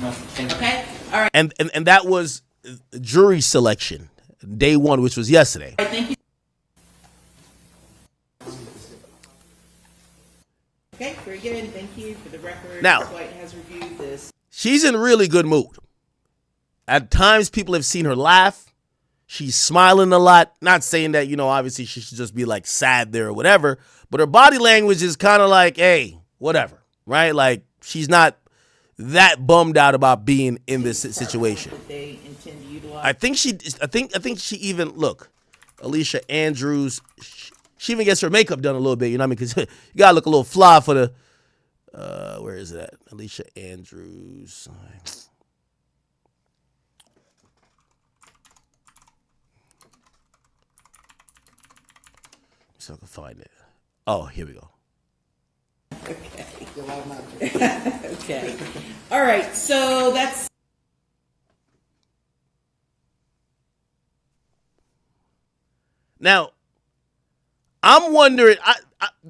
Okay? All right. And that was jury selection, day one, which was yesterday. All right, thank you. Okay, very good. Thank you for the record. Now, Ms. White has reviewed this. She's in really good mood. At times, people have seen her laugh. She's smiling a lot. Not saying that, obviously she should just be like sad there or whatever, but her body language is kind of like, hey, whatever, right? Like she's not that bummed out about being in this situation. They intend to utilize. I think she even, look, Alicia Andrews, she even gets her makeup done a little bit, you know what I mean? Because you got to look a little fly for the, where is it at? Alicia Andrews. So I can find it. Oh, here we go. Okay. Okay. All right, so that's. Now, I'm wondering,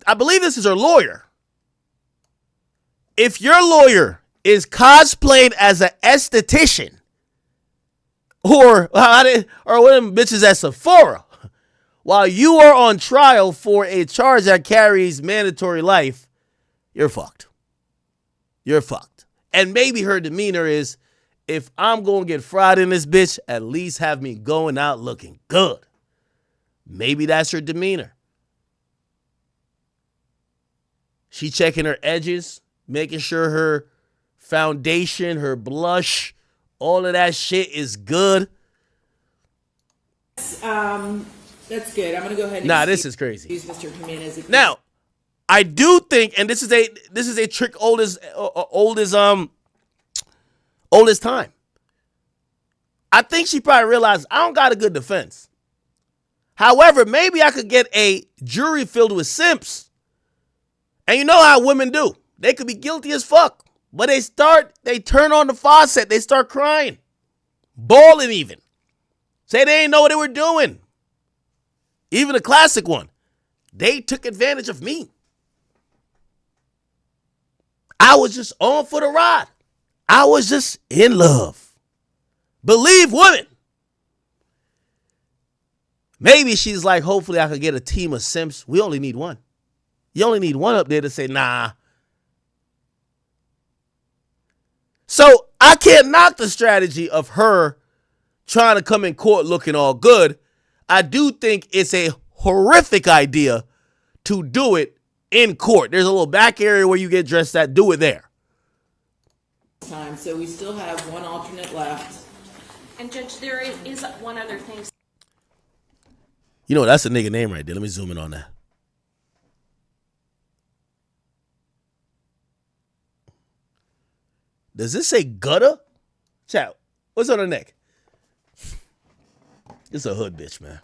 I believe this is her lawyer. If your lawyer is cosplaying as an esthetician or one of them bitches at Sephora while you are on trial for a charge that carries mandatory life, you're fucked. You're fucked. And maybe her demeanor is, if I'm going to get fried in this bitch, at least have me going out looking good. Maybe that's her demeanor. She checking her edges, making sure her foundation, her blush, all of that shit is good. That's good. I'm gonna go ahead. And this is crazy. Use Mr. Jimenez. Now, I do think, and this is a trick old as time. I think she probably realized I don't got a good defense. However, maybe I could get a jury filled with simps. And you know how women do. They could be guilty as fuck. But they turn on the faucet, they start crying. Bawling even. Say they didn't know what they were doing. Even a classic one. They took advantage of me. I was just on for the ride. I was just in love. Believe women. Maybe she's like, hopefully I could get a team of simps. We only need one. You only need one up there to say, nah. So I can't knock the strategy of her trying to come in court looking all good. I do think it's a horrific idea to do it in court. There's a little back area where you get dressed at. Do it there. Time. So we still have one alternate left. And Judge, there is one other thing. You know, that's a nigga name right there. Let me zoom in on that. Does this say gutter? Chat, what's on her neck? This a hood bitch, man.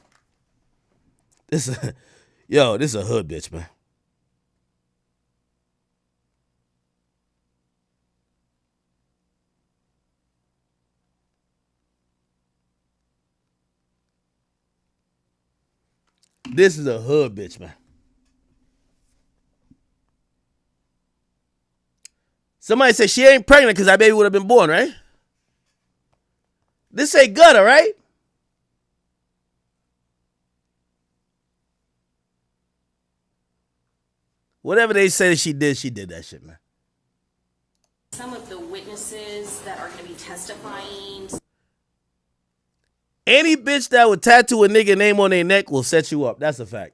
This is a hood bitch, man. This is a hood bitch, man. Somebody said she ain't pregnant because that baby would have been born, right? This ain't gutter, right? Whatever they say she did that shit, man. Some of the witnesses that are going to be testifying. Any bitch that would tattoo a nigga name on their neck will set you up. That's a fact.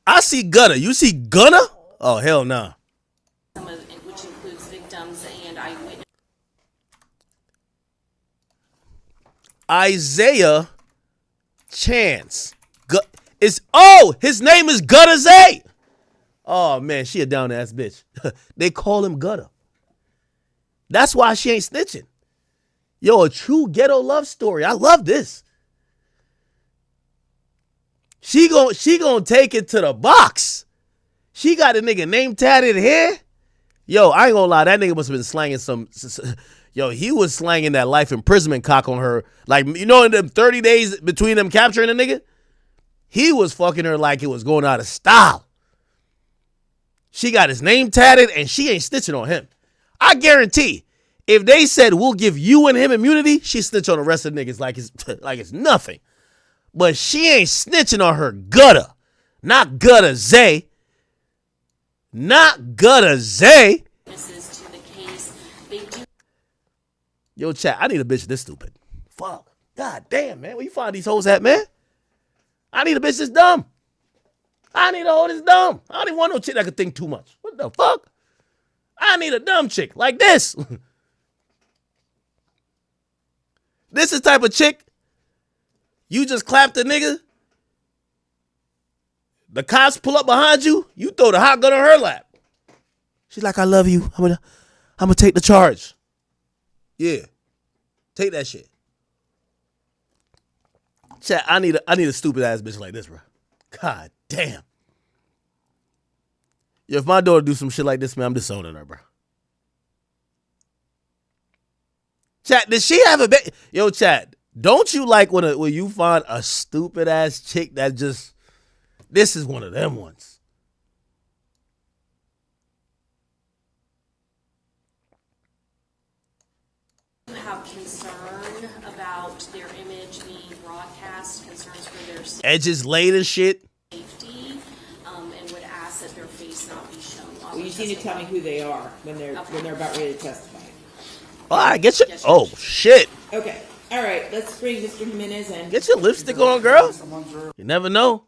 I see gutter. You see gunner? Oh, hell no. Nah. Some of it, which includes victims and eyewitnesses. Isaiah Chance. His name is Gutter Zay. Oh, man, she a down-ass bitch. They call him Gutter. That's why she ain't snitching. Yo, a true ghetto love story. I love this. She gon' take it to the box. She got a nigga name tatted here. Yo, I ain't gonna lie. That nigga must have been slanging some. Yo, he was slanging that life imprisonment cock on her. Like, you know, in them 30 days between them capturing the nigga, he was fucking her like it was going out of style. She got his name tatted, and she ain't snitching on him. I guarantee, if they said we'll give you and him immunity, she snitch on the rest of the niggas like it's nothing. But she ain't snitching on her gutter. Not gutter Zay. Not gutter Zay. Witnesses to the case, they do. Yo, chat, I need a bitch this stupid. Fuck. God damn, man. Where you find these hoes at, man? I need a bitch this dumb. I need a hoe this dumb. I don't even want no chick that can think too much. What the fuck? I need a dumb chick like this. This is the type of chick, you just clap the nigga, the cops pull up behind you, you throw the hot gun on her lap. She's like, I love you. I'm gonna take the charge. Yeah. Take that shit. Chat, I need a stupid ass bitch like this, bro. God damn. Yo, if my daughter do some shit like this, man, I'm disowning her, bro. Chat, did she have a baby? Yo, chat, don't you like when you find a stupid ass chick that just, this is one of them ones. Have concern about their image being broadcast, concerns for their Edges laid and shit. safety, and would ask that their face not be shown. Well, you just need to tell me who they are when they're about ready to testify. All right, get your, oh shit. Okay. All right. Let's bring Mr. Jimenez in. Get your lipstick on, girl. You never know.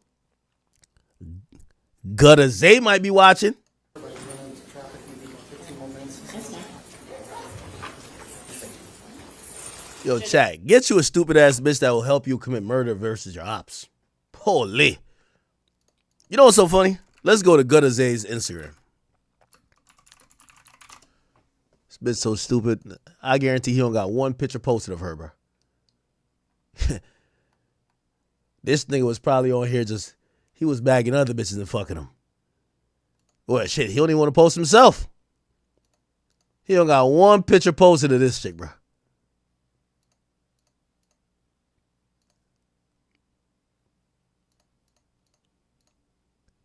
Gutter Zay might be watching. Yo, chat, get you a stupid ass bitch that will help you commit murder versus your ops. Holy. You know what's so funny? Let's go to Gutter Zay's Instagram. This bitch so stupid. I guarantee he don't got one picture posted of her, bro. This nigga was probably on here just, he was bagging other bitches and fucking them. Well, shit, he don't even want to post himself. He don't got one picture posted of this chick, bro.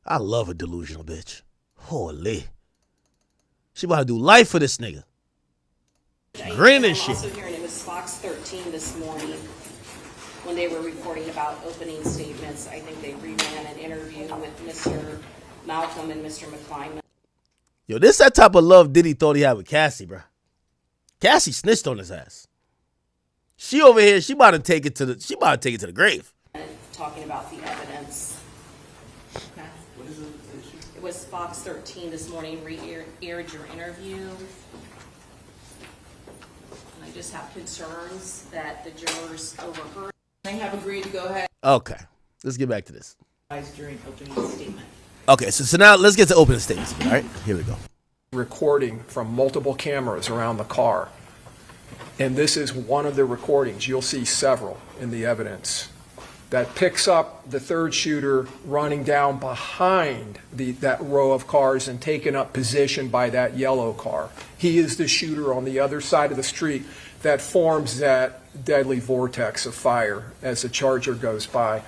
I love a delusional bitch. Holy. She about to do life for this nigga. Grin and shit. I'm also hearing it was Fox 13 this morning when they were reporting about opening statements. I think they reran an interview with Mr. Malcolm and Mr. McClyman. Yo, this that type of love Diddy thought he had with Cassie, bro. Cassie snitched on his ass. She over here, she about to take it to the grave. Talking about the evidence. Okay. It was Fox 13 this morning, aired your interview. And I just have concerns that the jurors overheard. They have agreed to go ahead Okay, let's get back to this. during opening statement. Okay, so now let's get to opening statements. All right, here we go. Recording from multiple cameras around the car. And this is one of the recordings. You'll see several in the evidence that picks up the third shooter running down behind that row of cars and taking up position by that yellow car. He is the shooter on the other side of the street that forms that deadly vortex of fire as the Charger goes by.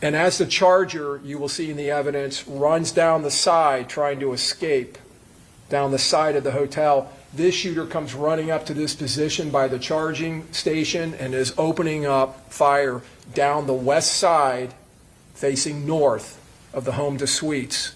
And as the Charger, you will see in the evidence, runs down the side trying to escape down the side of the hotel, this shooter comes running up to this position by the charging station and is opening up fire down the west side facing north of the home to suites.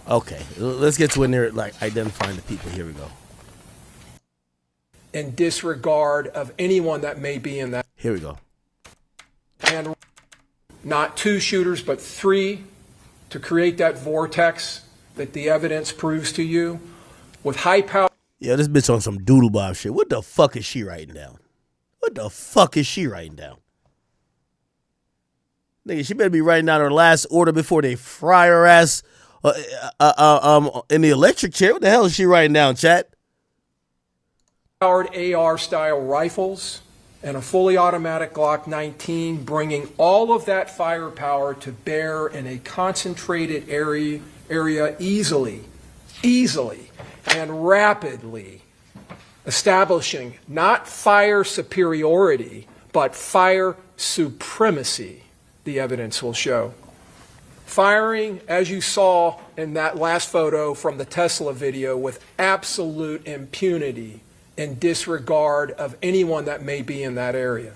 Okay, let's get to when they're like identifying the people. Here we go. In disregard of anyone that may be in that. Here we go. And not two shooters, but three to create that vortex that the evidence proves to you with high power. Yeah, this bitch on some doodle bob shit. What the fuck is she writing down? What the fuck is she writing down? Nigga, she better be writing down her last order before they fry her ass in the electric chair. What the hell is she writing down, chat? Powered AR-style rifles and a fully automatic Glock 19, bringing all of that firepower to bear in a concentrated area easily easily and rapidly, establishing not fire superiority, but fire supremacy, the evidence will show. Firing, as you saw in that last photo from the Tesla video, with absolute impunity and disregard of anyone that may be in that area.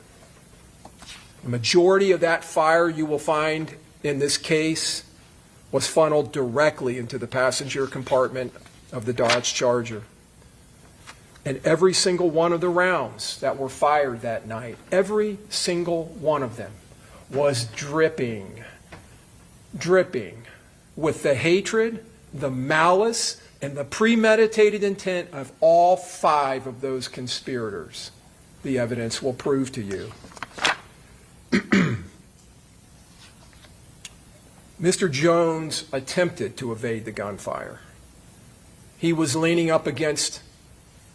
The majority of that fire you will find in this case was funneled directly into the passenger compartment of the Dodge Charger. And every single one of the rounds that were fired that night, every single one of them was dripping with the hatred, the malice, and the premeditated intent of all 5 of those conspirators. The evidence will prove to you. Mr. Jones attempted to evade the gunfire. He was leaning up against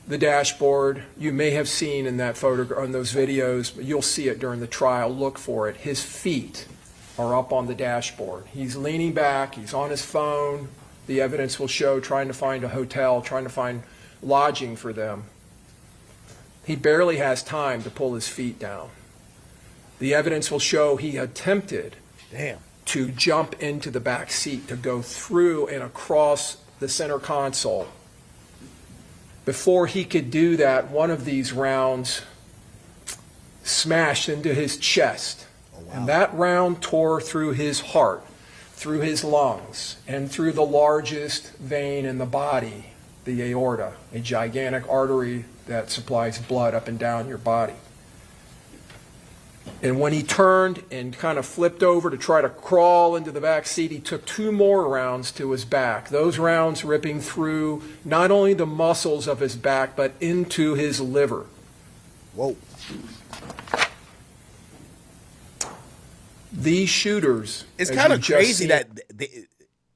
the dashboard. You may have seen in that photo, on those videos, but you'll see it during the trial. Look for it. His feet are up on the dashboard. He's leaning back. He's on his phone. The evidence will show trying to find a hotel, trying to find lodging for them. He barely has time to pull his feet down. The evidence will show he attempted to jump into the back seat, to go through and across the center console. Before he could do that, one of these rounds smashed into his chest. Oh, wow. And that round tore through his heart, through his lungs, and through the largest vein in the body, the aorta, a gigantic artery that supplies blood up and down your body. And when he turned and kind of flipped over to try to crawl into the back seat, he took 2 more rounds to his back. Those rounds ripping through not only the muscles of his back, but into his liver. Whoa. These shooters... It's kind of crazy that, they,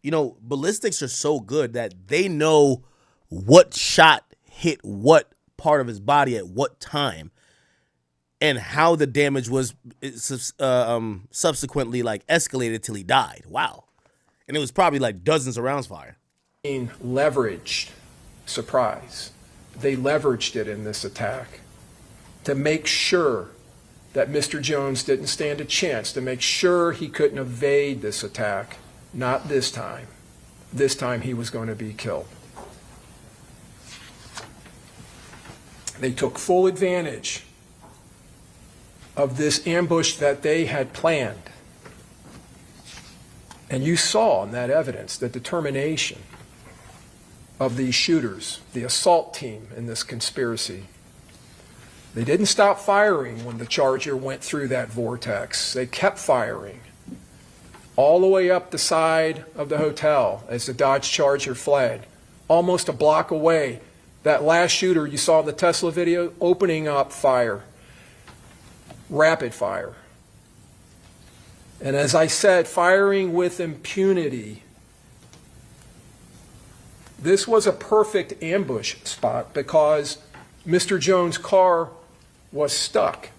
ballistics are so good that they know what shot hit what part of his body at what time, and how the damage was subsequently escalated till he died. Wow. And it was probably dozens of rounds fired. Leveraged surprise. They leveraged it in this attack to make sure that Mr. Jones didn't stand a chance, to make sure he couldn't evade this attack. Not this time. This time he was going to be killed. They took full advantage of this ambush that they had planned. And you saw in that evidence the determination of these shooters, the assault team in this conspiracy. They didn't stop firing when the Charger went through that vortex. They kept firing all the way up the side of the hotel as the Dodge Charger fled. Almost a block away, that last shooter you saw in the Tesla video opening up fire. Rapid fire. And as I said, firing with impunity. This was a perfect ambush spot because Mr. Jones' car was stuck.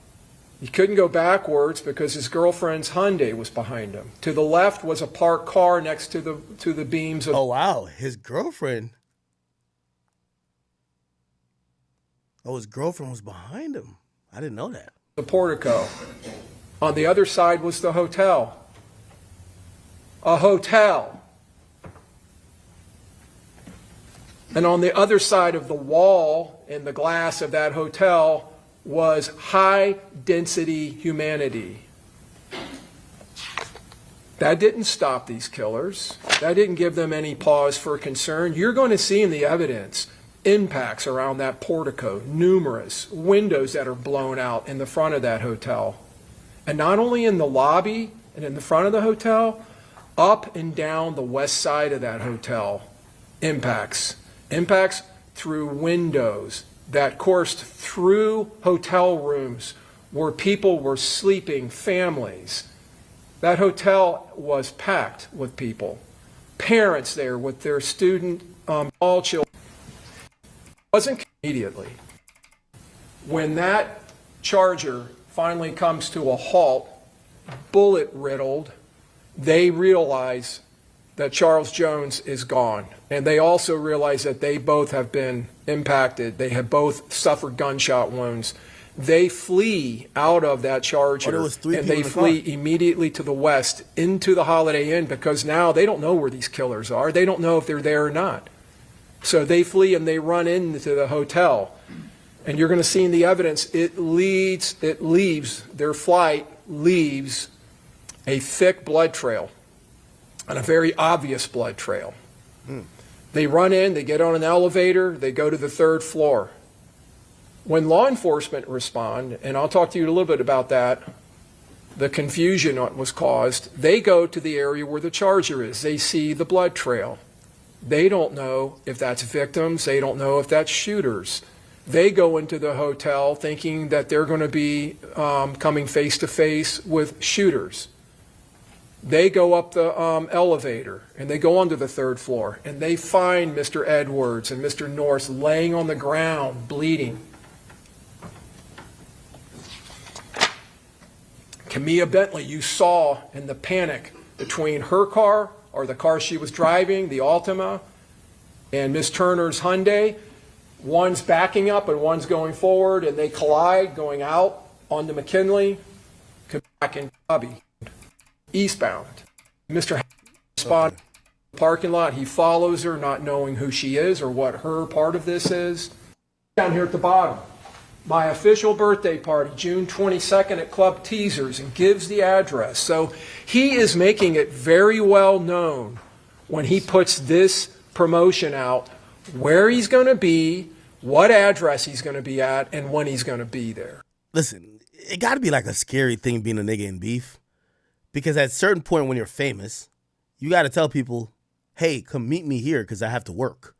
He couldn't go backwards because his girlfriend's Hyundai was behind him. To the left was a parked car next to the beams of... Oh, wow. His girlfriend was behind him. I didn't know that. The portico. On the other side was the hotel. A hotel. And on the other side of the wall in the glass of that hotel was high-density humanity. That didn't stop these killers. That didn't give them any pause for concern. You're going to see in the evidence impacts around that portico, numerous windows that are blown out in the front of that hotel. And not only in the lobby and in the front of the hotel, up and down the west side of that hotel, impacts. Impacts through windows that coursed through hotel rooms where people were sleeping, families. That hotel was packed with people. Parents there with their student, all children. It wasn't immediately. When that Charger finally comes to a halt, bullet riddled, they realize that Charles Jones is gone. And they also realize that they both have been impacted. They have both suffered gunshot wounds. They flee out of that Charger, there was three and people they in the flee car. immediately to the west into the Holiday Inn, because now they don't know where these killers are. They don't know if they're there or not. So they flee and they run into the hotel. And you're going to see in the evidence, their flight leaves a thick blood trail, and a very obvious blood trail. They run in, they get on an elevator, they go to the 3rd floor. When law enforcement respond, and I'll talk to you a little bit about that, the confusion that was caused, they go to the area where the Charger is. They see the blood trail. They don't know if that's victims. They don't know if that's shooters. They go into the hotel thinking that they're going to be coming face to face with shooters. They go up the elevator, and they go onto the 3rd floor, and they find Mr. Edwards and Mr. Norris laying on the ground, bleeding. Camilla Bentley, you saw in the panic between her car, or the car she was driving, the Altima, and Miss Turner's Hyundai. One's backing up and one's going forward, and they collide going out onto McKinley, back in Cubby, eastbound. Mr. Respond to the parking lot. He follows her, not knowing who she is or what her part of this is. Down here at the bottom, my official birthday party, June 22nd at Club Teasers, and gives the address. So he is making it very well known when he puts this promotion out where he's going to be, what address he's going to be at, and when he's going to be there. Listen, it got to be like a scary thing being a nigga in beef, because at a certain point when you're famous, you got to tell people, hey, come meet me here because I have to work.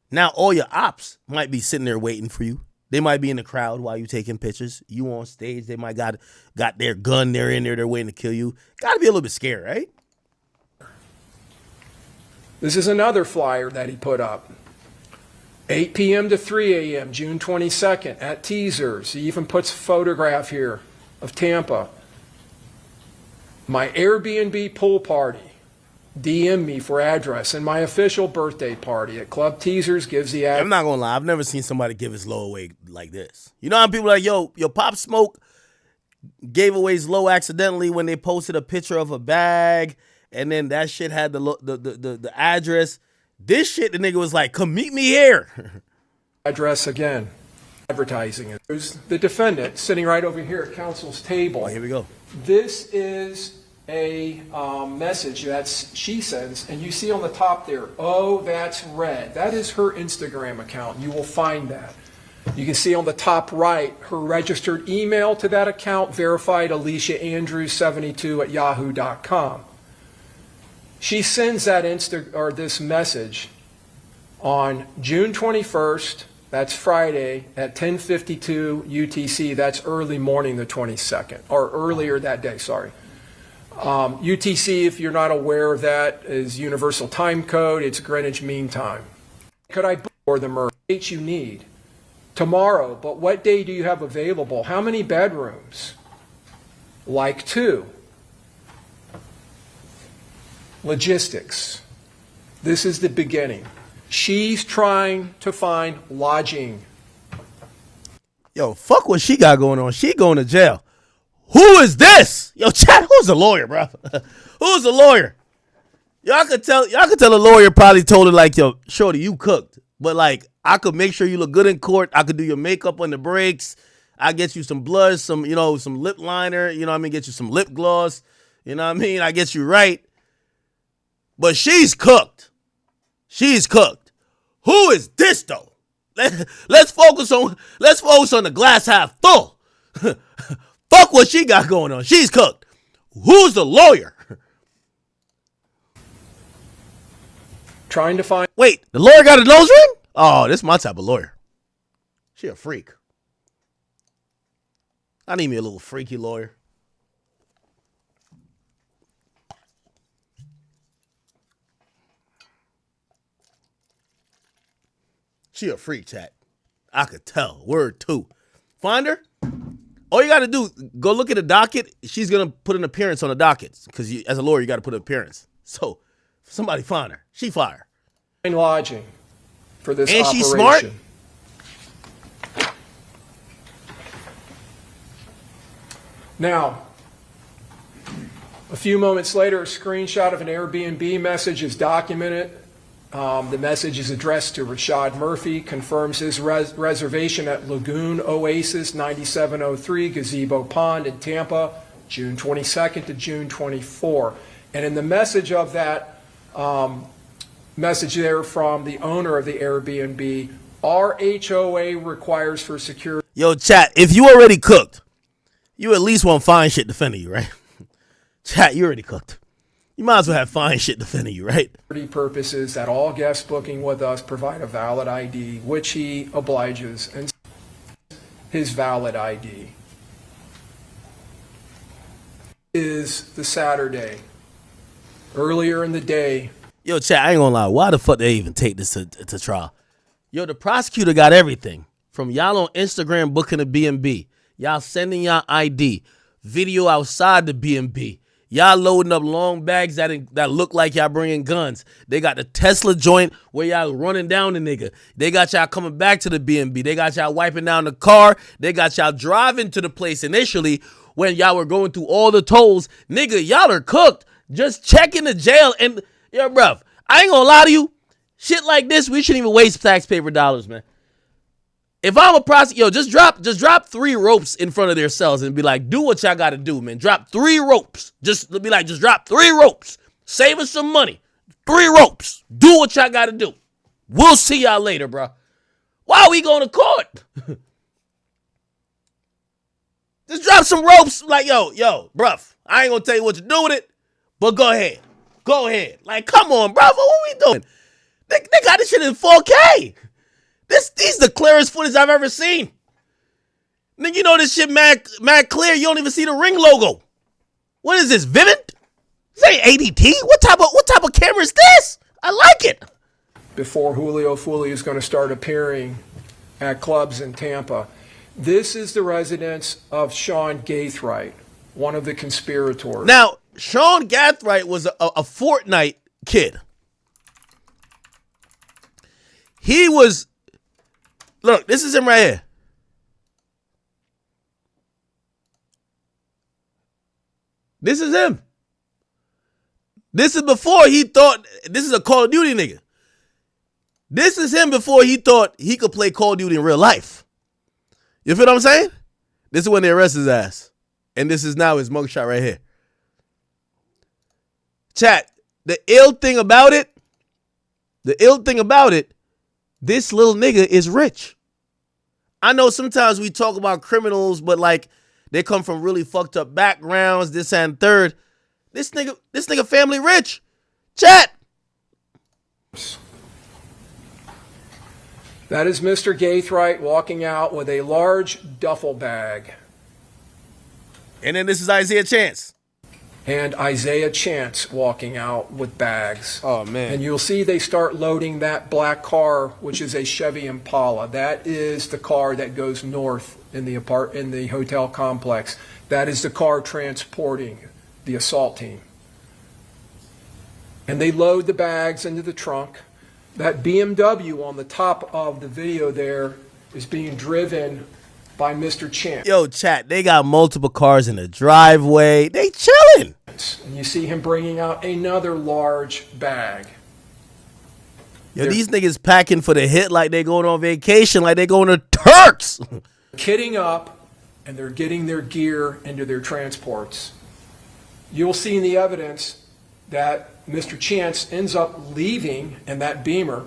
Now all your ops might be sitting there waiting for you. They might be in the crowd while you taking pictures. You on stage, they might got their gun, they're in there, they're waiting to kill you. Got to be a little bit scared, right? This is another flyer that he put up. 8 p.m. to 3 a.m., June 22nd at Teasers. He even puts a photograph here of Tampa. My Airbnb pool party. DM me for address, and my official birthday party at Club Teasers gives the address. I'm not going to lie. I've never seen somebody give his low away like this. You know how people are like, yo, Pop Smoke gave away his low accidentally when they posted a picture of a bag, and then that shit had the address. This shit, the nigga was like, come meet me here. Address again. Advertising it. There's the defendant sitting right over here at counsel's table. Oh, here we go. This is a message that she sends, and you see on the top there, oh, that's red. That is her Instagram account. You will find that. You can see on the top right, her registered email to that account, verified Alicia Andrews 72 at yahoo.com. She sends that this message on June 21st, that's Friday, at 10:52 UTC. That's early morning the 22nd, or earlier that day, sorry. UTC, if you're not aware of that, is Universal Time Code. It's Greenwich Mean Time. Could I book for the murder? Dates you need? Tomorrow, but what day do you have available? How many bedrooms? Like 2. Logistics. This is the beginning. She's trying to find lodging. Yo, fuck what she got going on. She going to jail. Who is this? Yo, chat, who's the lawyer, bro? Who's the lawyer? Y'all could tell the lawyer probably told her, like, yo, shorty, you cooked. But, like, I could make sure you look good in court. I could do your makeup on the breaks. I get you some blush, some lip liner, get you some lip gloss. I get you right. But she's cooked. She's cooked. Who is this, though? Let's focus on the glass half full. Fuck what she got going on. She's cooked. Who's the lawyer? Trying to find... Wait, the lawyer got a nose ring? Oh, this is my type of lawyer. She a freak. I need me a little freaky lawyer. She a freak, chat. I could tell. Word 2. Find her. All you got to do, go look at the docket. She's going to put an appearance on the docket because as a lawyer, you got to put an appearance. So Somebody find her. She fire. Lodging for this And operation. she's smart? Now, a few moments later, a screenshot of an Airbnb message is documented. The message is addressed to Rashad Murphy, confirms his reservation at Lagoon Oasis 9703 Gazebo Pond in Tampa, June 22nd to June 24. And in the message of that message there from the owner of the Airbnb, our HOA requires for security. Yo, chat, if you already cooked, you at least want fine shit defending you, right? Chat, you already cooked. You might as well have fine shit defending you, right? Purposes that all guests booking with us provide a valid ID, which he obliges, and his valid ID is the Saturday. Earlier in the day. Yo, chat, I ain't gonna lie. Why the fuck they even take this to trial? Yo, the prosecutor got everything. From y'all on Instagram booking a B&B. Y'all sending y'all ID. Video outside the B&B. Y'all loading up long bags that look like y'all bringing guns. They got the Tesla joint where y'all running down the nigga. They got y'all coming back to the B&B. They got y'all wiping down the car. They got y'all driving to the place initially when y'all were going through all the tolls. Nigga, y'all are cooked. Just checking the jail and, yo, bruv, I ain't gonna lie to you. Shit like this, we shouldn't even waste taxpayer dollars, man. If I'm a prosecutor, yo, just drop 3 ropes in front of their cells and be like, do what y'all got to do, man. Drop 3 ropes. Just be like, just drop 3 ropes. Save us some money. 3 ropes. Do what y'all got to do. We'll see y'all later, bro. Why are we going to court? Just drop some ropes. Like, yo, bruv, I ain't going to tell you what to do with it, but go ahead. Go ahead. Like, come on, bro. What we doing? They got this shit in 4K. These the clearest footage I've ever seen. Nigga, you know this shit mad clear. You don't even see the Ring logo. What is this, Vivint? This ain't ADT. What type of camera is this? I like it. Before Julio Foolio is going to start appearing at clubs in Tampa. This is the residence of Sean Gaithright, one of the conspirators. Now, Sean Gaithright was a Fortnite kid. He was... Look, this is him right here. This is him. This is before he thought, this is a Call of Duty nigga. This is him before he thought he could play Call of Duty in real life. You feel what I'm saying? This is when they arrest his ass. And this is now his mugshot right here. Chat, the ill thing about it, this little nigga is rich. I know sometimes we talk about criminals, but like they come from really fucked up backgrounds, this and third. This nigga family rich. Chat. That is Mr. Gaithright walking out with a large duffel bag. And then this is Isaiah Chance. And Isaiah Chance walking out with bags. Oh, man. And you'll see they start loading that black car, which is a Chevy Impala. That is the car that goes north in the hotel complex. That is the car transporting the assault team. And they load the bags into the trunk. That BMW on the top of the video there is being driven by Mr. Chance. Yo, chat, they got multiple cars in the driveway. They chilling. And you see him bringing out another large bag. Yo, these niggas packing for the hit like they going on vacation, like they going to Turks. Kitting up, and they're getting their gear into their transports. You'll see in the evidence that Mr. Chance ends up leaving in that Beamer.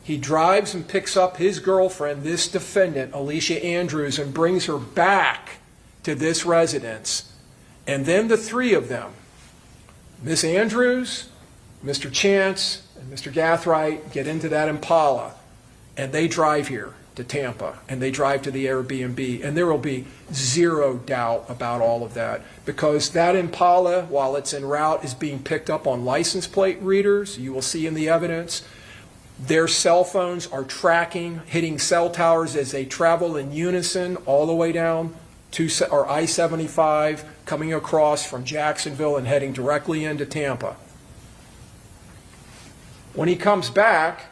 He drives and picks up his girlfriend, this defendant, Alicia Andrews, and brings her back to this residence. And then the 3 of them, Miss Andrews, Mr. Chance, and Mr. Gaithright, get into that Impala, and they drive here to Tampa, and they drive to the Airbnb, and there will be zero doubt about all of that, because that Impala, while it's en route, is being picked up on license plate readers. You will see in the evidence. Their cell phones are tracking, hitting cell towers as they travel in unison all the way down to I-75, coming across from Jacksonville and heading directly into Tampa. When he comes back,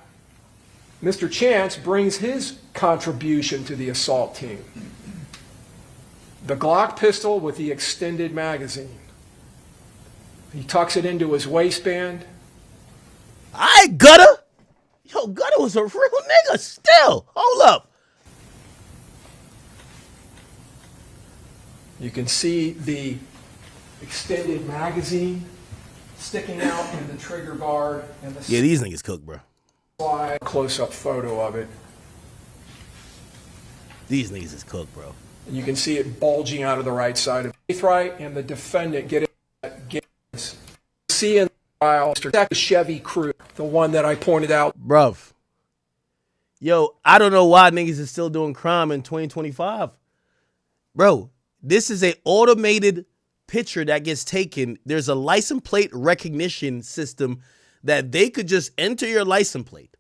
Mr. Chance brings his contribution to the assault team. The Glock pistol with the extended magazine. He tucks it into his waistband. I Gutter. Yo, Gutter was a real nigga still. Hold up. You can see the extended magazine sticking out in the trigger guard and the Yeah, these niggas cook, bro. slide. Close-up photo of it. These niggas is cooked, bro. You can see it bulging out of the right side of the right, and the defendant get see in the trial, the Chevy Cruze, the one that I pointed out. Bruv. Yo, I don't know why niggas is still doing crime in 2025. Bro, this is a automated picture that gets taken. There's a license plate recognition system that they could just enter your license plate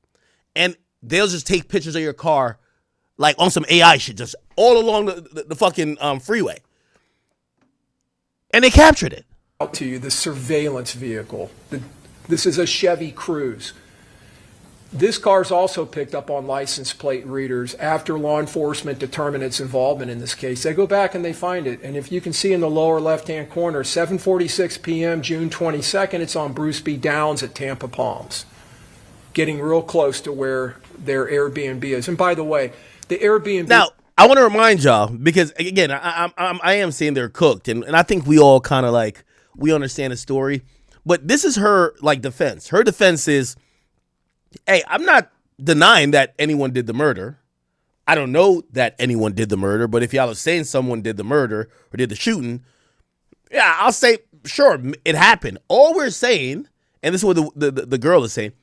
and they'll just take pictures of your car like on some AI shit, just all along the fucking freeway. And they captured it. Out to you, the surveillance vehicle. This is a Chevy Cruze. This car is also picked up on license plate readers after law enforcement determine its involvement in this case. They go back and they find it. And if you can see in the lower left-hand corner, 7:46 p.m., June 22nd, it's on Bruce B. Downs at Tampa Palms, getting real close to where their Airbnb is. And by the way, the Airbnb... Now, I want to remind y'all, because, again, I am saying they're cooked, and I think we all kind of, like, we understand the story. But this is her, like, defense. Her defense is, hey, I'm not denying that anyone did the murder. I don't know that anyone did the murder, but if y'all are saying someone did the murder or did the shooting, yeah, I'll say, sure, it happened. All we're saying, and this is what the girl is saying,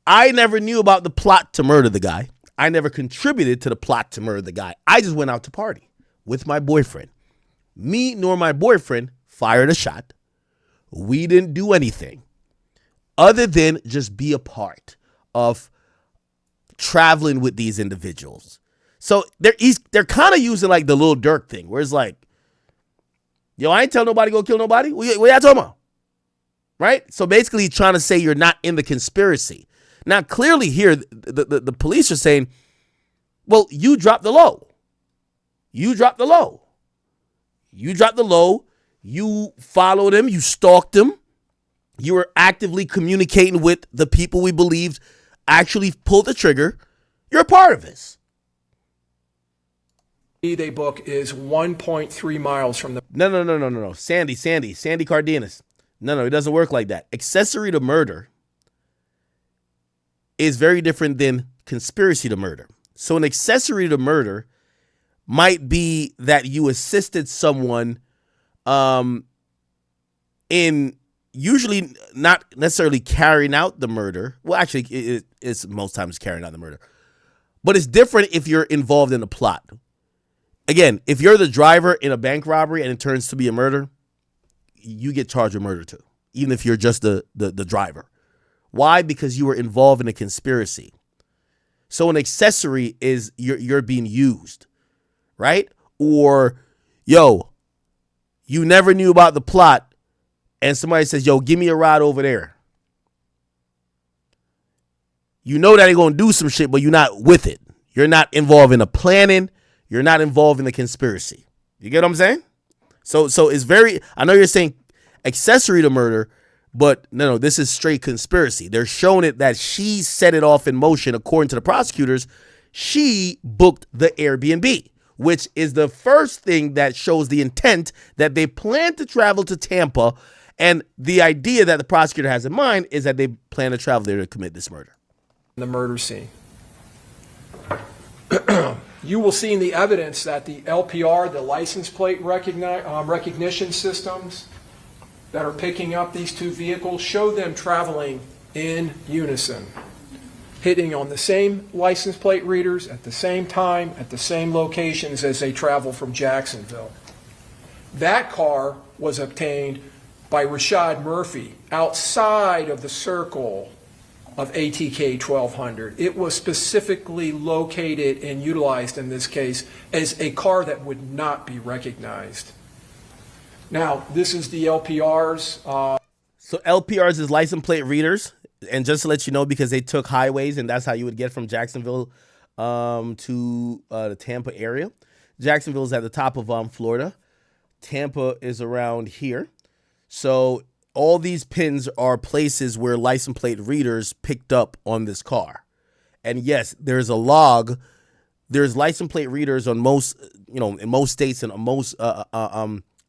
I never knew about the plot to murder the guy. I never contributed to the plot to murder the guy. I just went out to party with my boyfriend. Me nor my boyfriend fired a shot. We didn't do anything other than just be a part of traveling with these individuals. So they're kind of using like the Lil Durk thing, where it's like, yo, I ain't tell nobody go kill nobody. What y'all talking about? Right? So basically trying to say you're not in the conspiracy. Now, clearly here, the police are saying, well, you dropped the low. You dropped the low. You dropped the low. You followed him. You stalked him. You were actively communicating with the people we believed actually pulled the trigger. You're a part of this. They book is 1.3 miles from the... No. Sandy Cardenas. No, it doesn't work like that. Accessory to murder is very different than conspiracy to murder. So an accessory to murder might be that you assisted someone in usually not necessarily carrying out the murder. Well, actually, it's most times carrying out the murder. But it's different if you're involved in a plot. Again, if you're the driver in a bank robbery and it turns to be a murder, you get charged with murder too, even if you're just the driver. Why? Because you were involved in a conspiracy. So an accessory is you're being used, right? Or, yo, you never knew about the plot and somebody says, yo, give me a ride over there. You know that they're going to do some shit, but you're not with it. You're not involved in the planning. You're not involved in the conspiracy. You get what I'm saying? So it's very, I know you're saying accessory to murder, but no, this is straight conspiracy. They're showing it that she set it off in motion. According to the prosecutors, she booked the Airbnb, which is the first thing that shows the intent that they plan to travel to Tampa. And the idea that the prosecutor has in mind is that they plan to travel there to commit this murder. The murder scene. You will see in the evidence that the LPR, the license plate recognition systems that are picking up these two vehicles, show them traveling in unison, hitting on the same license plate readers at the same time, at the same locations as they travel from Jacksonville. That car was obtained by Rashad Murphy outside of the circle of ATK 1200. It was specifically located and utilized in this case as a car that would not be recognized. Now, this is the LPRs. So LPRs is license plate readers. And just to let you know, because they took highways, and that's how you would get from Jacksonville to the Tampa area. Jacksonville is at the top of Florida. Tampa is around here. So all these pins are places where license plate readers picked up on this car. And yes, there's a log. There's license plate readers on most, in most states and on most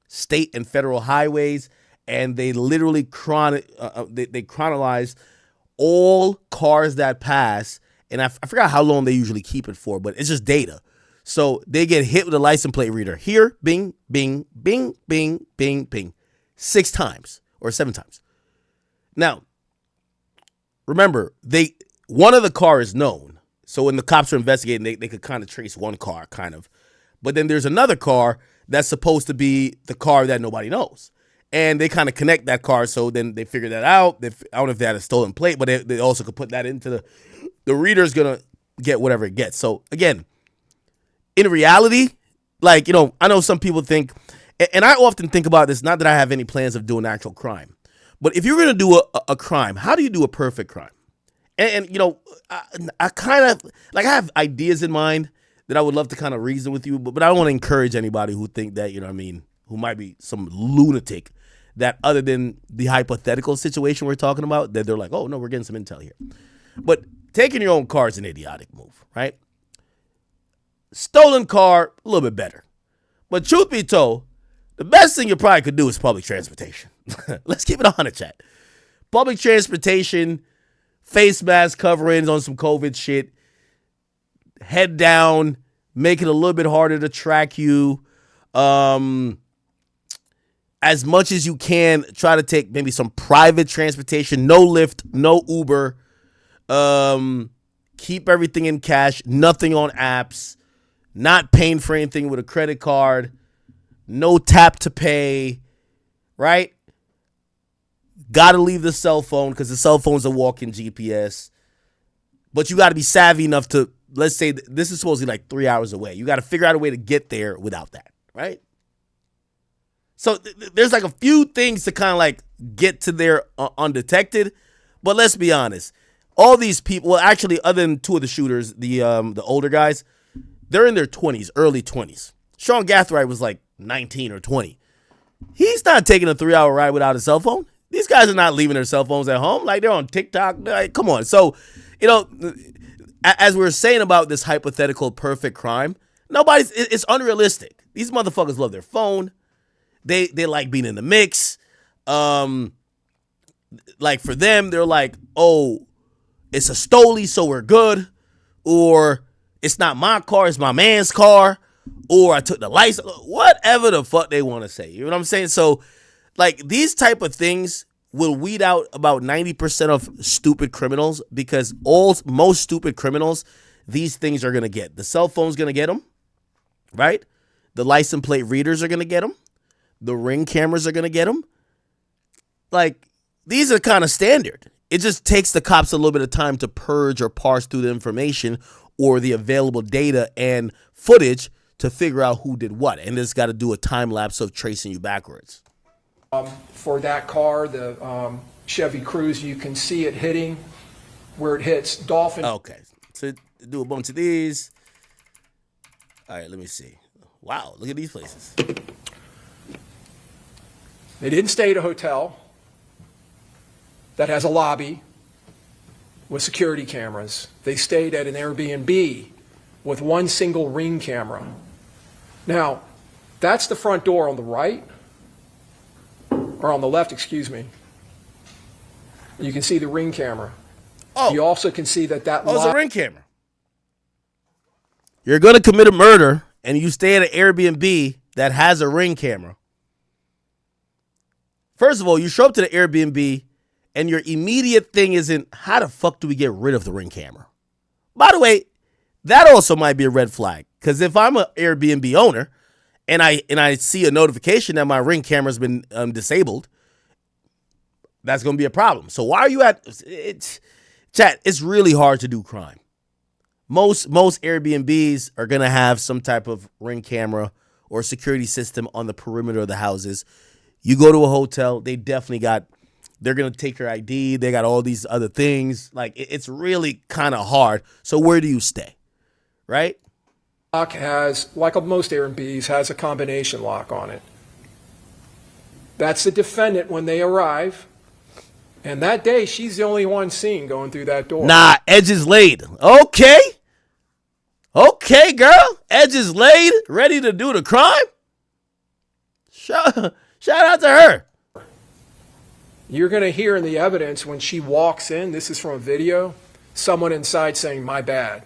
state and federal highways. And they literally they chronologize all cars that pass. And I forgot how long they usually keep it for, but it's just data. So they get hit with a license plate reader. Here, bing, bing, bing, bing, bing, bing. 6 times or 7 times. Now, remember, one of the car is known. So when the cops are investigating, they could kind of trace one car, kind of. But then there's another car that's supposed to be the car that nobody knows. And they kind of connect that car, so then they figure that out. I don't know if they had a stolen plate, but they also could put that into the reader's going to get whatever it gets. So, again, in reality, like, I know some people think, and I often think about this, not that I have any plans of doing actual crime, but if you're going to do a crime, how do you do a perfect crime? And I kind of, like, I have ideas in mind that I would love to kind of reason with you, but I don't want to encourage anybody who think that, who might be some lunatic, that other than the hypothetical situation we're talking about, that they're like, oh, no, we're getting some intel here. But taking your own car is an idiotic move, right? Stolen car, a little bit better. But truth be told, the best thing you probably could do is public transportation. Let's keep it 100, chat. Public transportation, face mask coverings on some COVID shit, head down, make it a little bit harder to track you. As much as you can, try to take maybe some private transportation, no Lyft, no Uber. Keep everything in cash, nothing on apps, not paying for anything with a credit card, no tap to pay, right? Got to leave the cell phone because the cell phone's a walk-in GPS. But you got to be savvy enough to, let's say this is supposedly like 3 hours away. You got to figure out a way to get there without that, right? So there's like a few things to kind of like get to there undetected. But let's be honest. All these people, well, actually, other than 2 of the shooters, the older guys, they're in their 20s, early 20s. Sean Gathright was like 19 or 20. He's not taking a 3-hour ride without a cell phone. These guys are not leaving their cell phones at home. Like, they're on TikTok. Like, come on. So, as we were saying about this hypothetical perfect crime, it's unrealistic. These motherfuckers love their phone. They like being in the mix. Like, for them, they're like, oh, it's a stoley, so we're good. Or it's not my car, it's my man's car. Or I took the license. Whatever the fuck they want to say. You know what I'm saying? So, like, these type of things will weed out about 90% of stupid criminals, because most stupid criminals, these things are going to get. The cell phone's going to get them, right? The license plate readers are going to get them. The ring cameras are going to get them. Like, these are kind of standard. It just takes the cops a little bit of time to purge or parse through the information or the available data and footage to figure out who did what. And it's got to do a time lapse of tracing you backwards. For that car, the Chevy Cruze, you can see it hitting where it hits Dolphin. Okay. So do a bunch of these. All right, let me see. Wow, look at these places. They didn't stay at a hotel that has a lobby with security cameras. They stayed at an Airbnb with one single Ring camera. Now, that's the front door on the right, or on the left, excuse me. You can see the Ring camera. Oh. You also can see that it's a Ring camera. You're going to commit a murder and you stay at an Airbnb that has a Ring camera. First of all, you show up to the Airbnb and your immediate thing isn't, how the fuck do we get rid of the Ring camera? By the way, that also might be a red flag, because if I'm an Airbnb owner and I see a notification that my Ring camera's been disabled, that's going to be a problem. So why are you chat, it's really hard to do crime. Most Airbnbs are going to have some type of Ring camera or security system on the perimeter of the houses. You go to a hotel, they definitely got They're going to take your ID. They got all these other things. Like, it's really kind of hard. So where do you stay? Right? Lock has, like most Airbnbs, has a combination lock on it. That's the defendant when they arrive. And that day, she's the only one seen going through that door. Nah, edges laid. Okay. Okay, girl. Edges laid, ready to do the crime. Shout out to her. You're going to hear in the evidence when she walks in, this is from a video, someone inside saying, "My bad."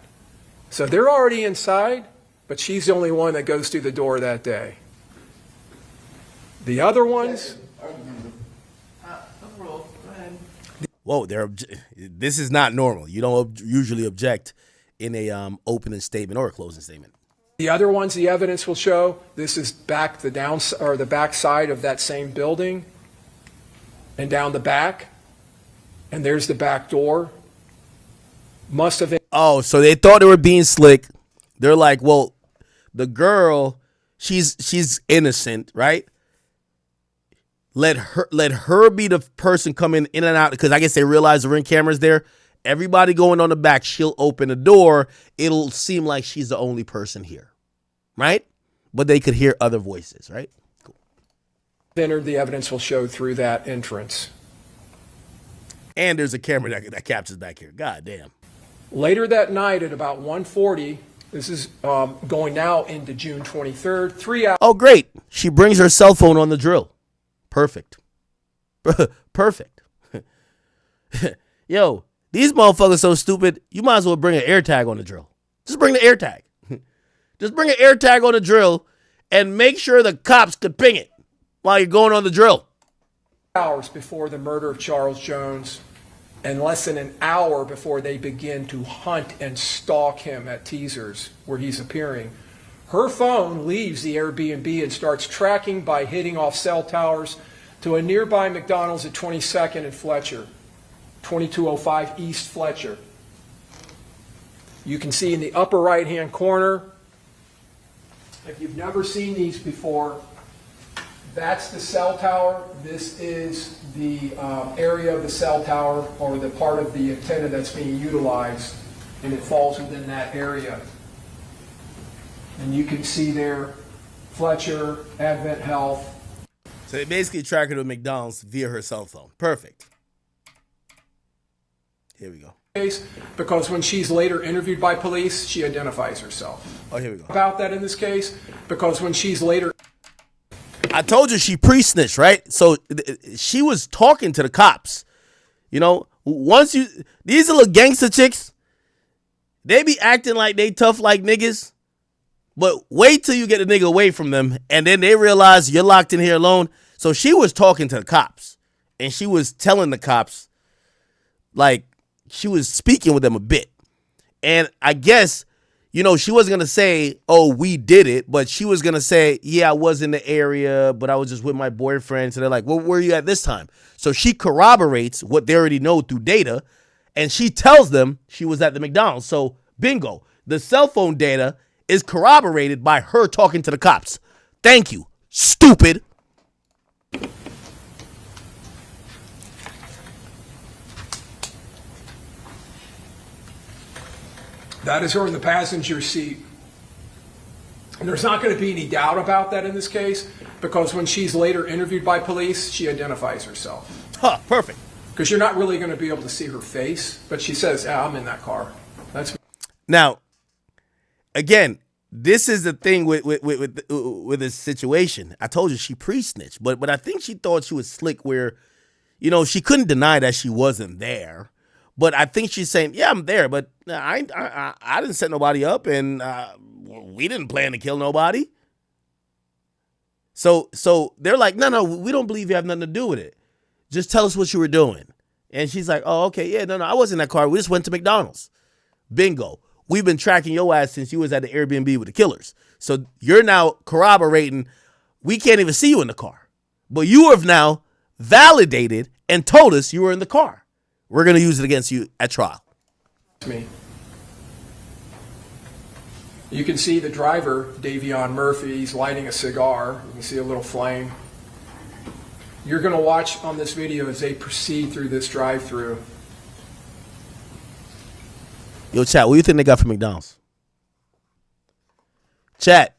So they're already inside, but she's the only one that goes through the door that day. The other ones, Whoa, this is not normal. You don't usually object in a opening statement or a closing statement. the evidence will show, this is back the back side of that same building, and down the back, and there's the back door. Must have been. Oh, so they thought they were being slick. They're like, well, the girl, she's innocent, right? Let her be the person coming in and out, because I guess they realize the ring camera's there. Everybody going on the back, she'll open the door. It'll seem like she's the only person here, right? But they could hear other voices, right? Cool. Entered, the evidence will show through that entrance. And there's a camera that captures back here. God damn. Later that night at about 1:40, this is going now into June 23rd, 3 hours. Oh, great. She brings her cell phone on the drill. Perfect. Perfect. Yo, these motherfuckers so stupid, you might as well bring an air tag on the drill. Just bring the air tag. Just bring an air tag on the drill and make sure the cops could ping it while you're going on the drill. Hours before the murder of Charles Jones, and less than an hour before they begin to hunt and stalk him at Teasers, where he's appearing. Her phone leaves the Airbnb and starts tracking by hitting off cell towers to a nearby McDonald's at 22nd and Fletcher, 2205 East Fletcher. You can see in the upper right-hand corner, if you've never seen these before, that's the cell tower. This is the area of the cell tower, or the part of the antenna that's being utilized, and it falls within that area. And you can see there, Fletcher, Advent Health. So they basically track her to McDonald's via her cell phone. Perfect. Here we go. Because when she's later interviewed by police, she identifies herself. Oh, here we go. About that in this case, because when she's later... I told you she pre-snitched, right? So she was talking to the cops. You know, these little gangster chicks, they be acting like they tough like niggas. But wait till you get the nigga away from them, and then they realize you're locked in here alone. So she was talking to the cops, and she was telling the cops, like, she was speaking with them a bit. And I guess, you know, she wasn't going to say, oh, we did it, but she was going to say, yeah, I was in the area, but I was just with my boyfriend. So they're like, well, where were you at this time? So she corroborates what they already know through data, and she tells them she was at the McDonald's. So bingo, the cell phone data is corroborated by her talking to the cops. Thank you, stupid. That is her in the passenger seat. And there's not going to be any doubt about that in this case, because when she's later interviewed by police, she identifies herself. Huh, perfect. Because you're not really going to be able to see her face, but she says, yeah, I'm in that car. That's Now, again, this is the thing with this situation. I told you she pre-snitched, but I think she thought she was slick where, you know, she couldn't deny that she wasn't there. But I think she's saying, yeah, I'm there, but I didn't set nobody up, and we didn't plan to kill nobody. So they're like, no, we don't believe you have nothing to do with it. Just tell us what you were doing. And she's like, oh, okay, yeah, no, I wasn't in that car. We just went to McDonald's. Bingo. We've been tracking your ass since you was at the Airbnb with the killers. So you're now corroborating we can't even see you in the car. But you have now validated and told us you were in the car. We're going to use it against you at trial. me. You can see the driver, Davion Murphy, he's lighting a cigar. You can see a little flame. You're going to watch on this video as they proceed through this drive-through. Yo, chat, what do you think they got from McDonald's? Chat.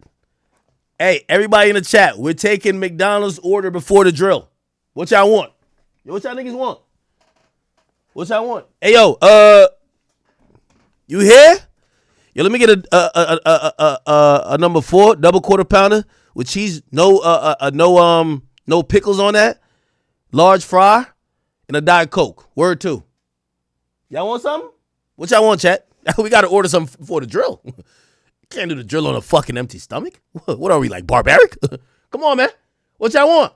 Hey, everybody in the chat, we're taking McDonald's order before the drill. What y'all want? Yo, what y'all niggas want? What y'all want? Hey, yo, you here? Yo, let me get a number 4 double quarter pounder with cheese, no pickles on that, large fry, and a Diet Coke. Word 2. Y'all want something? What y'all want, chat? We got to order something for the drill. Can't do the drill on a fucking empty stomach. What are we, like, barbaric? Come on, man. What y'all want?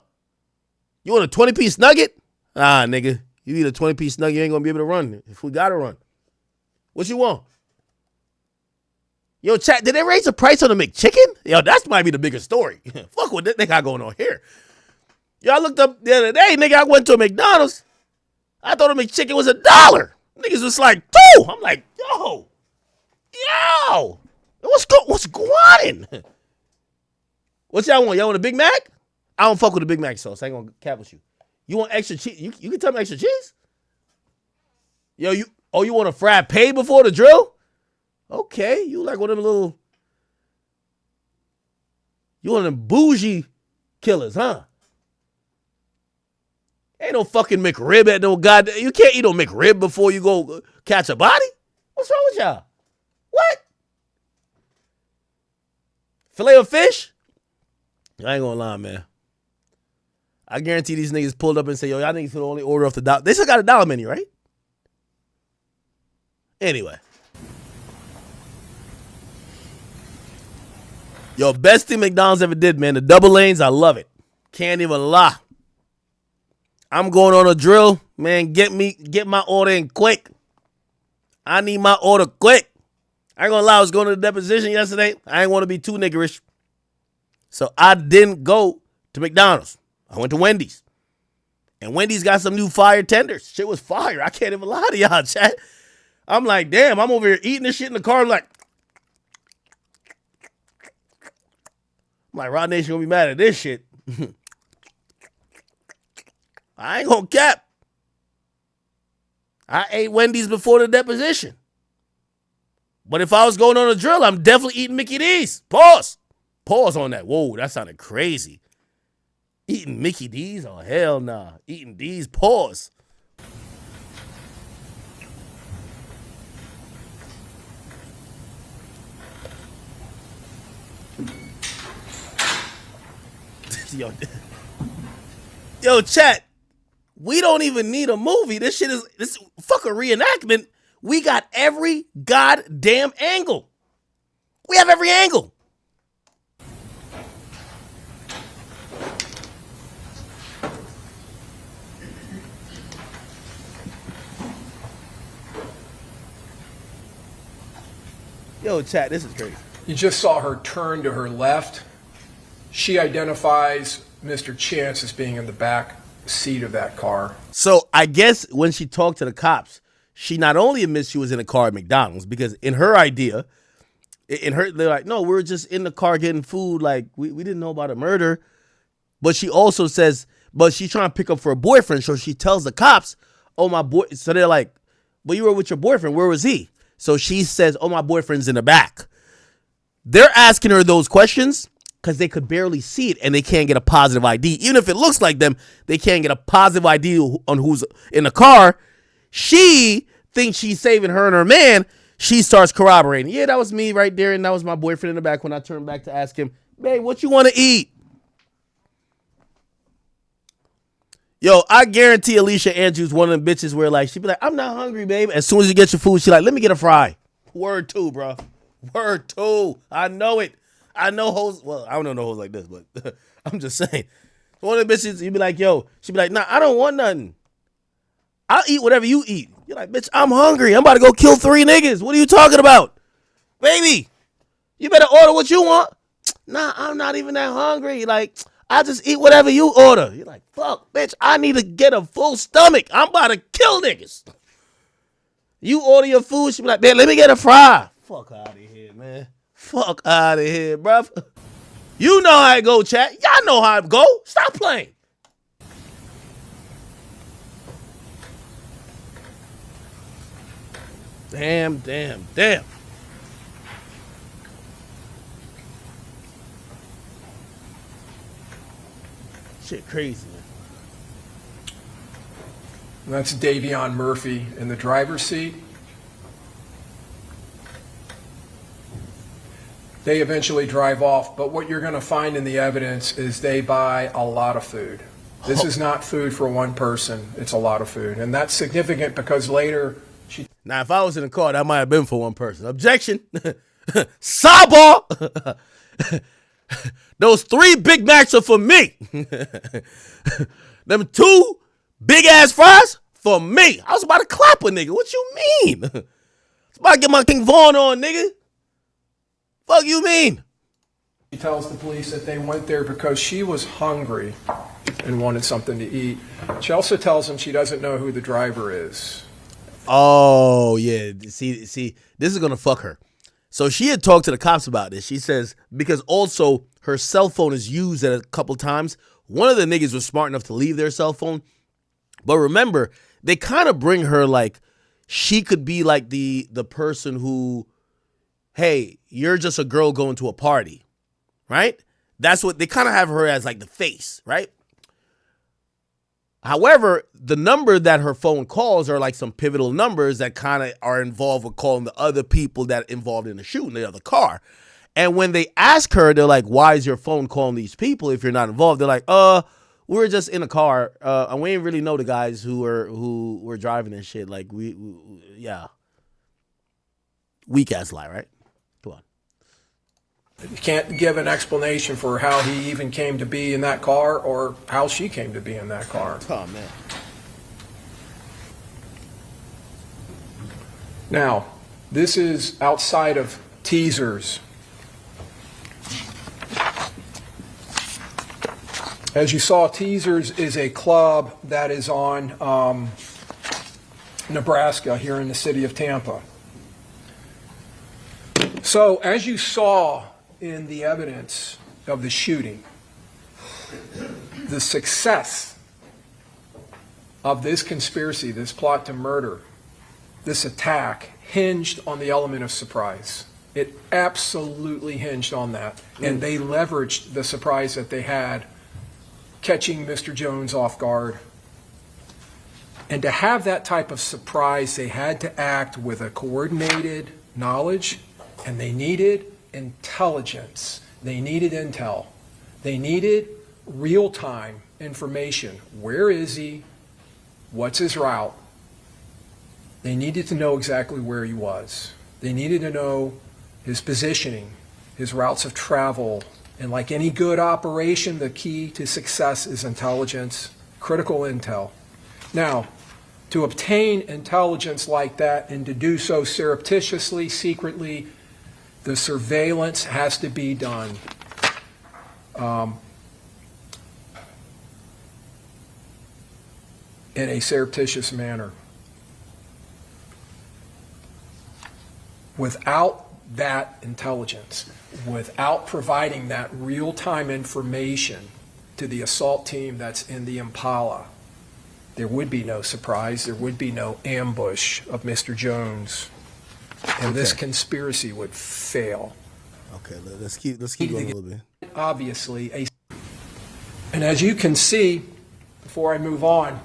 You want a 20-piece nugget? Ah, nigga. You eat a 20-piece nugget, you ain't going to be able to run if we got to run. What you want? Yo, chat, did they raise the price on the McChicken? Yo, that might be the biggest story. Fuck what they got going on here. Yo, I looked up the other day, nigga, I went to a McDonald's. I thought a McChicken was $1. Niggas was like, 2. I'm like, yo. What's going on? What y'all want? Y'all want a Big Mac? I don't fuck with a Big Mac sauce. I ain't gonna cap with you. You want extra cheese? You can tell me extra cheese? Yo, you want a fried pay before the drill? Okay, you like one of them little, you one of them bougie killers, huh? Ain't no fucking McRib at no goddamn, you can't eat no McRib before you go catch a body? What's wrong with y'all? What? Filet of fish? I ain't gonna lie, man. I guarantee these niggas pulled up and say, yo, y'all niggas can only order off the dollar. They still got a dollar menu, right? Anyway. Yo, best thing McDonald's ever did, man. The double lanes, I love it. Can't even lie. I'm going on a drill. Man, get my order in quick. I need my order quick. I ain't gonna lie, I was going to the deposition yesterday. I ain't want to be too niggerish. So I didn't go to McDonald's. I went to Wendy's. And Wendy's got some new fire tenders. Shit was fire. I can't even lie to y'all, chat. I'm like, damn, I'm over here eating this shit in the car. I'm like Rod Nation gonna be mad at this shit. I ain't gonna cap. I ate Wendy's before the deposition. But if I was going on a drill, I'm definitely eating Mickey D's. Pause. Pause on that. Whoa, that sounded crazy. Eating Mickey D's? Oh, hell nah. Eating D's? Pause. Yo, chat. We don't even need a movie. This fucking reenactment. We got every goddamn angle. We have every angle. Yo, chat, this is crazy. You just saw her turn to her left. She identifies Mr. Chance as being in the back seat of that car. So I guess when she talked to the cops, she not only admits she was in a car at McDonald's, because in her idea, they're like, no, we were just in the car getting food. Like, we didn't know about a murder. But she also says, but she's trying to pick up for a boyfriend. So she tells the cops, oh, my boy. So they're like, well, you were with your boyfriend. Where was he? So she says, oh, my boyfriend's in the back. They're asking her those questions because they could barely see it and they can't get a positive ID. Even if it looks like them, they can't get a positive ID on who's in the car. She thinks she's saving her and her man. She starts corroborating. Yeah, that was me right there, and that was my boyfriend in the back when I turned back to ask him, babe, what you want to eat? Yo, I guarantee Alicia Andrews one of them bitches where, like, she'd be like, I'm not hungry, babe. As soon as you get your food, she like, let me get a fry. Word 2, bro. Word 2. I know it. I know hoes. Well, I don't know hoes like this, but I'm just saying. One of the bitches, you'd be like, yo. She'd be like, nah, I don't want nothing. I'll eat whatever you eat. You're like, bitch, I'm hungry. I'm about to go kill 3 niggas. What are you talking about? Baby, you better order what you want. Nah, I'm not even that hungry. Like, I just eat whatever you order. You're like, fuck, bitch, I need to get a full stomach. I'm about to kill niggas. You order your food, she be like, man, let me get a fry. Fuck out of here, man. Fuck out of here, bruv. You know how I go, chat. Y'all know how I go. Stop playing. Damn, damn, damn. Shit crazy, man. That's Davion Murphy in the driver's seat. They eventually drive off, but what you're going to find in the evidence is they buy a lot of food. This is not food for one person. It's a lot of food. And that's significant because later she... Now, if I was in the car, that might have been for one person. Objection. Sidebar. Those 3 Big Macs are for me. Them 2 big-ass fries for me. I was about to clap a nigga. What you mean? I was about to get my King Vaughn on, nigga. Fuck you mean? She tells the police that they went there because she was hungry and wanted something to eat. She also tells them she doesn't know who the driver is. Oh, yeah. See, this is going to fuck her. So she had talked to the cops about this. She says, because also her cell phone is used at a couple times. One of the niggas was smart enough to leave their cell phone. But remember, they kind of bring her like she could be like the person who, hey, you're just a girl going to a party, right? That's what they kind of have her as, like the face, right? However, the number that her phone calls are like some pivotal numbers that kind of are involved with calling the other people that involved in the shooting, the other car. And when they ask her, they're like, why is your phone calling these people if you're not involved? They're like, we're just in a car. And we ain't really know the guys who were driving and shit. Like, yeah. Weak ass lie, right? Come on. You can't give an explanation for how he even came to be in that car or how she came to be in that car. Oh, man. Now, this is outside of teasers. As you saw, Teasers is a club that is on Nebraska here in the city of Tampa. So, as you saw in the evidence of the shooting, the success of this conspiracy, this plot to murder, this attack hinged on the element of surprise. It absolutely hinged on that. And they leveraged the surprise that they had catching Mr. Jones off guard. And to have that type of surprise, they had to act with a coordinated knowledge, and they needed intelligence. They needed intel. They needed real-time information. Where is he? What's his route? They needed to know exactly where he was. They needed to know his positioning, his routes of travel. And like any good operation, the key to success is intelligence, critical intel. Now, to obtain intelligence like that and to do so surreptitiously, secretly, the surveillance has to be done in a surreptitious manner. Without that intelligence, without providing that real-time information to the assault team that's in the Impala, there would be no surprise, there would be no ambush of Mr. Jones, and this conspiracy would fail. Okay, let's keep going a little bit. Obviously, and as you can see, before I move on,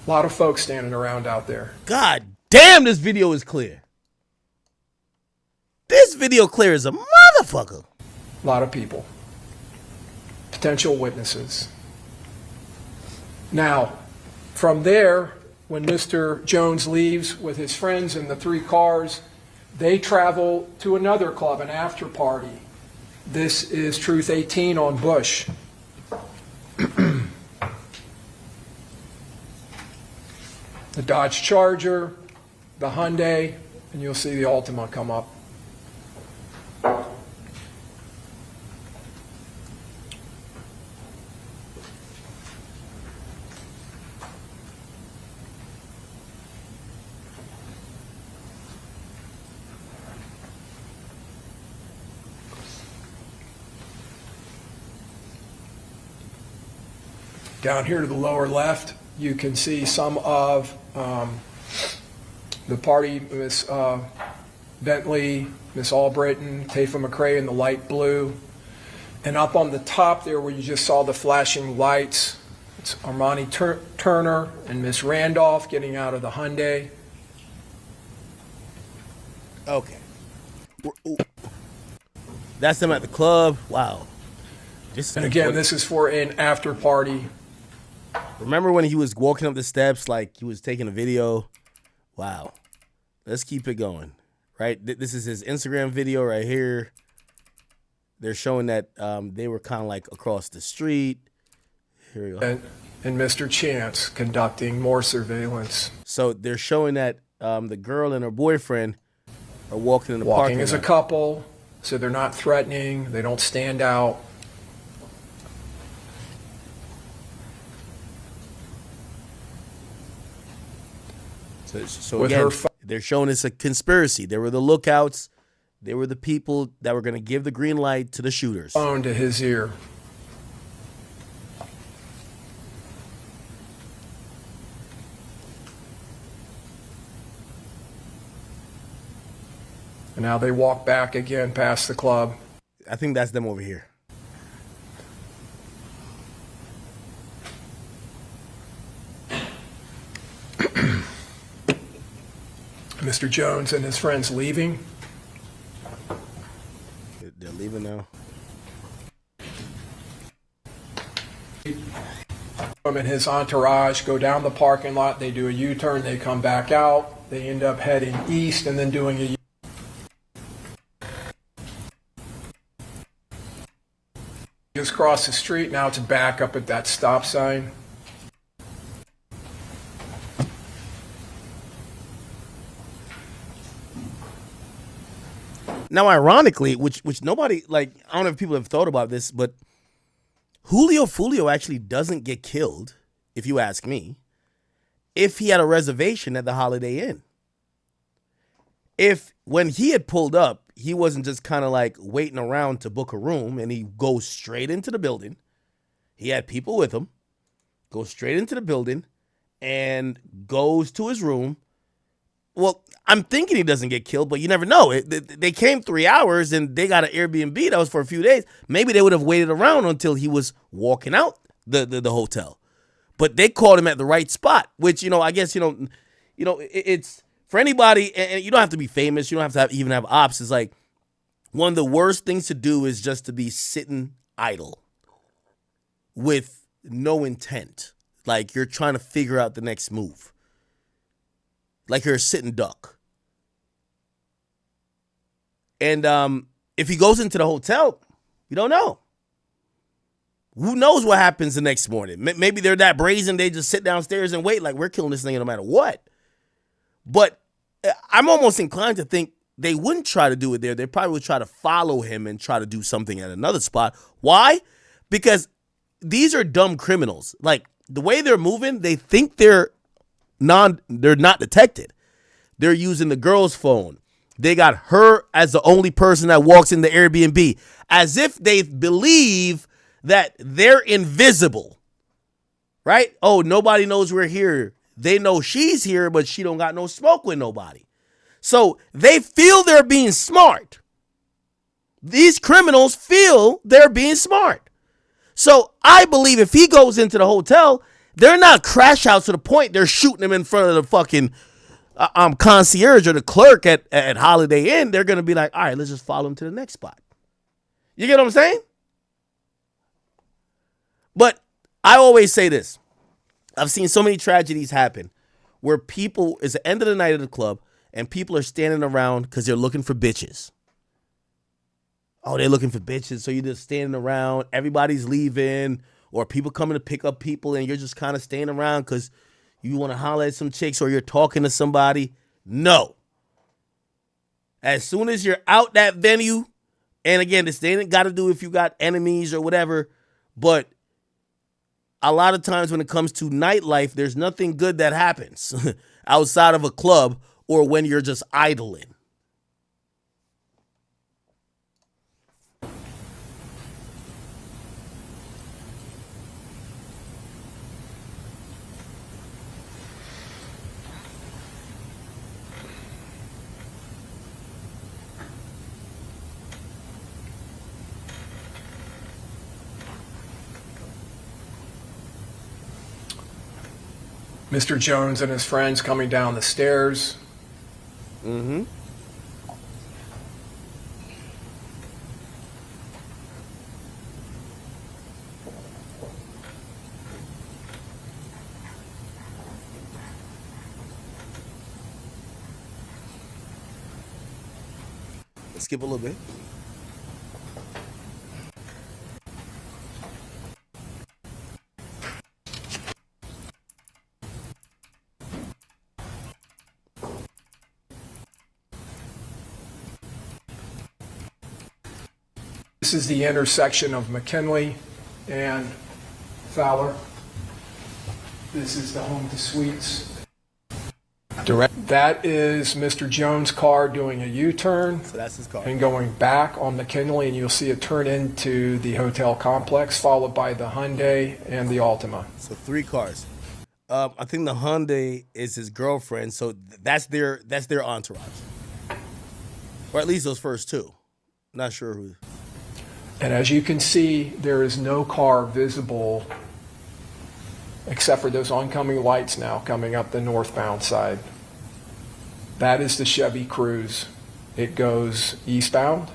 a lot of folks standing around out there. God damn, this video is clear. This video clear as a motherfucker. A lot of people. Potential witnesses. Now, from there, when Mr. Jones leaves with his friends in the 3 cars, they travel to another club, an after party. This is Truth 18 on Bush. The Dodge Charger, the Hyundai, and you'll see the Altima come up. Down here to the lower left, you can see some of The party, Miss Bentley, Miss Albritton, Tafa McRae in the light blue. And up on the top there where you just saw the flashing lights, it's Armani Turner and Miss Randolph getting out of the Hyundai. Okay. That's them at the club. Wow. And again, this is for an after party. Remember when he was walking up the steps like he was taking a video? Wow. Let's keep it going. Right? This is his Instagram video right here. They're showing that they were kind of like across the street. Here we go. And Mr. Chance conducting more surveillance. So they're showing that the girl and her boyfriend are walking in the parking Walking as a lot. couple, so they're not threatening, they don't stand out. So With again, her pho- they're showing it's a conspiracy. They were the lookouts. They were the people that were going to give the green light to the shooters. Phone to his ear. And now they walk back again past the club. I think that's them over here. Mr. Jones and his friends leaving. They're leaving now. Him and his entourage go down the parking lot. They do a U-turn. They come back out. They end up heading east and then doing a U. Just cross the street. Now it's back up at that stop sign. Now, ironically, which nobody, like, I don't know if people have thought about this, but Julio Foolio actually doesn't get killed, if you ask me, if he had a reservation at the Holiday Inn. If when he had pulled up, he wasn't just kind of like waiting around to book a room and he goes straight into the building. He had people with him, goes straight into the building and goes to his room. Well, I'm thinking he doesn't get killed, but you never know. They came 3 hours and they got an Airbnb that was for a few days. Maybe they would have waited around until he was walking out the hotel. But they caught him at the right spot, which, I guess, it's for anybody, and you don't have to be famous. You don't have to even have ops. It's like one of the worst things to do is just to be sitting idle with no intent. Like you're trying to figure out the next move. Like you're a sitting duck. And if he goes into the hotel, you don't know. Who knows what happens the next morning? Maybe they're that brazen, they just sit downstairs and wait like we're killing this thing no matter what. But I'm almost inclined to think they wouldn't try to do it there. They probably would try to follow him and try to do something at another spot. Why? Because these are dumb criminals. Like the way they're moving, they think they're not detected. They're using the girl's phone. They got her as the only person that walks in the Airbnb, as if they believe that they're invisible, right? Oh, nobody knows we're here. They know she's here, but she don't got no smoke with nobody. So they feel they're being smart. These criminals feel they're being smart. So I believe if he goes into the hotel, they're not crash outs to the point they're shooting him in front of the fucking concierge or the clerk at Holiday Inn. They're going to be like, all right, let's just follow him to the next spot. You get what I'm saying? But I always say this. I've seen so many tragedies happen where people, it's the end of the night at the club and people are standing around because they're looking for bitches. Oh, they're looking for bitches. So you're just standing around. Everybody's leaving. Or people coming to pick up people and you're just kind of staying around because you want to holler at some chicks or you're talking to somebody. No. As soon as you're out that venue, and again, this ain't got to do if you got enemies or whatever, but a lot of times when it comes to nightlife, there's nothing good that happens outside of a club or when you're just idling. Mr. Jones and his friends coming down the stairs. Mm-hmm. Let's skip a little bit. This is the intersection of McKinley and Fowler. This is the home to suites. That is Mr. Jones' car doing a U-turn So that's his car. and going back on McKinley, and you'll see it turn into the hotel complex, followed by the Hyundai and the Altima. So 3 cars. I think the Hyundai is his girlfriend, so that's their entourage, or at least those first 2. Not sure who. And as you can see, there is no car visible except for those oncoming lights now coming up the northbound side. That is the Chevy Cruze. It goes eastbound.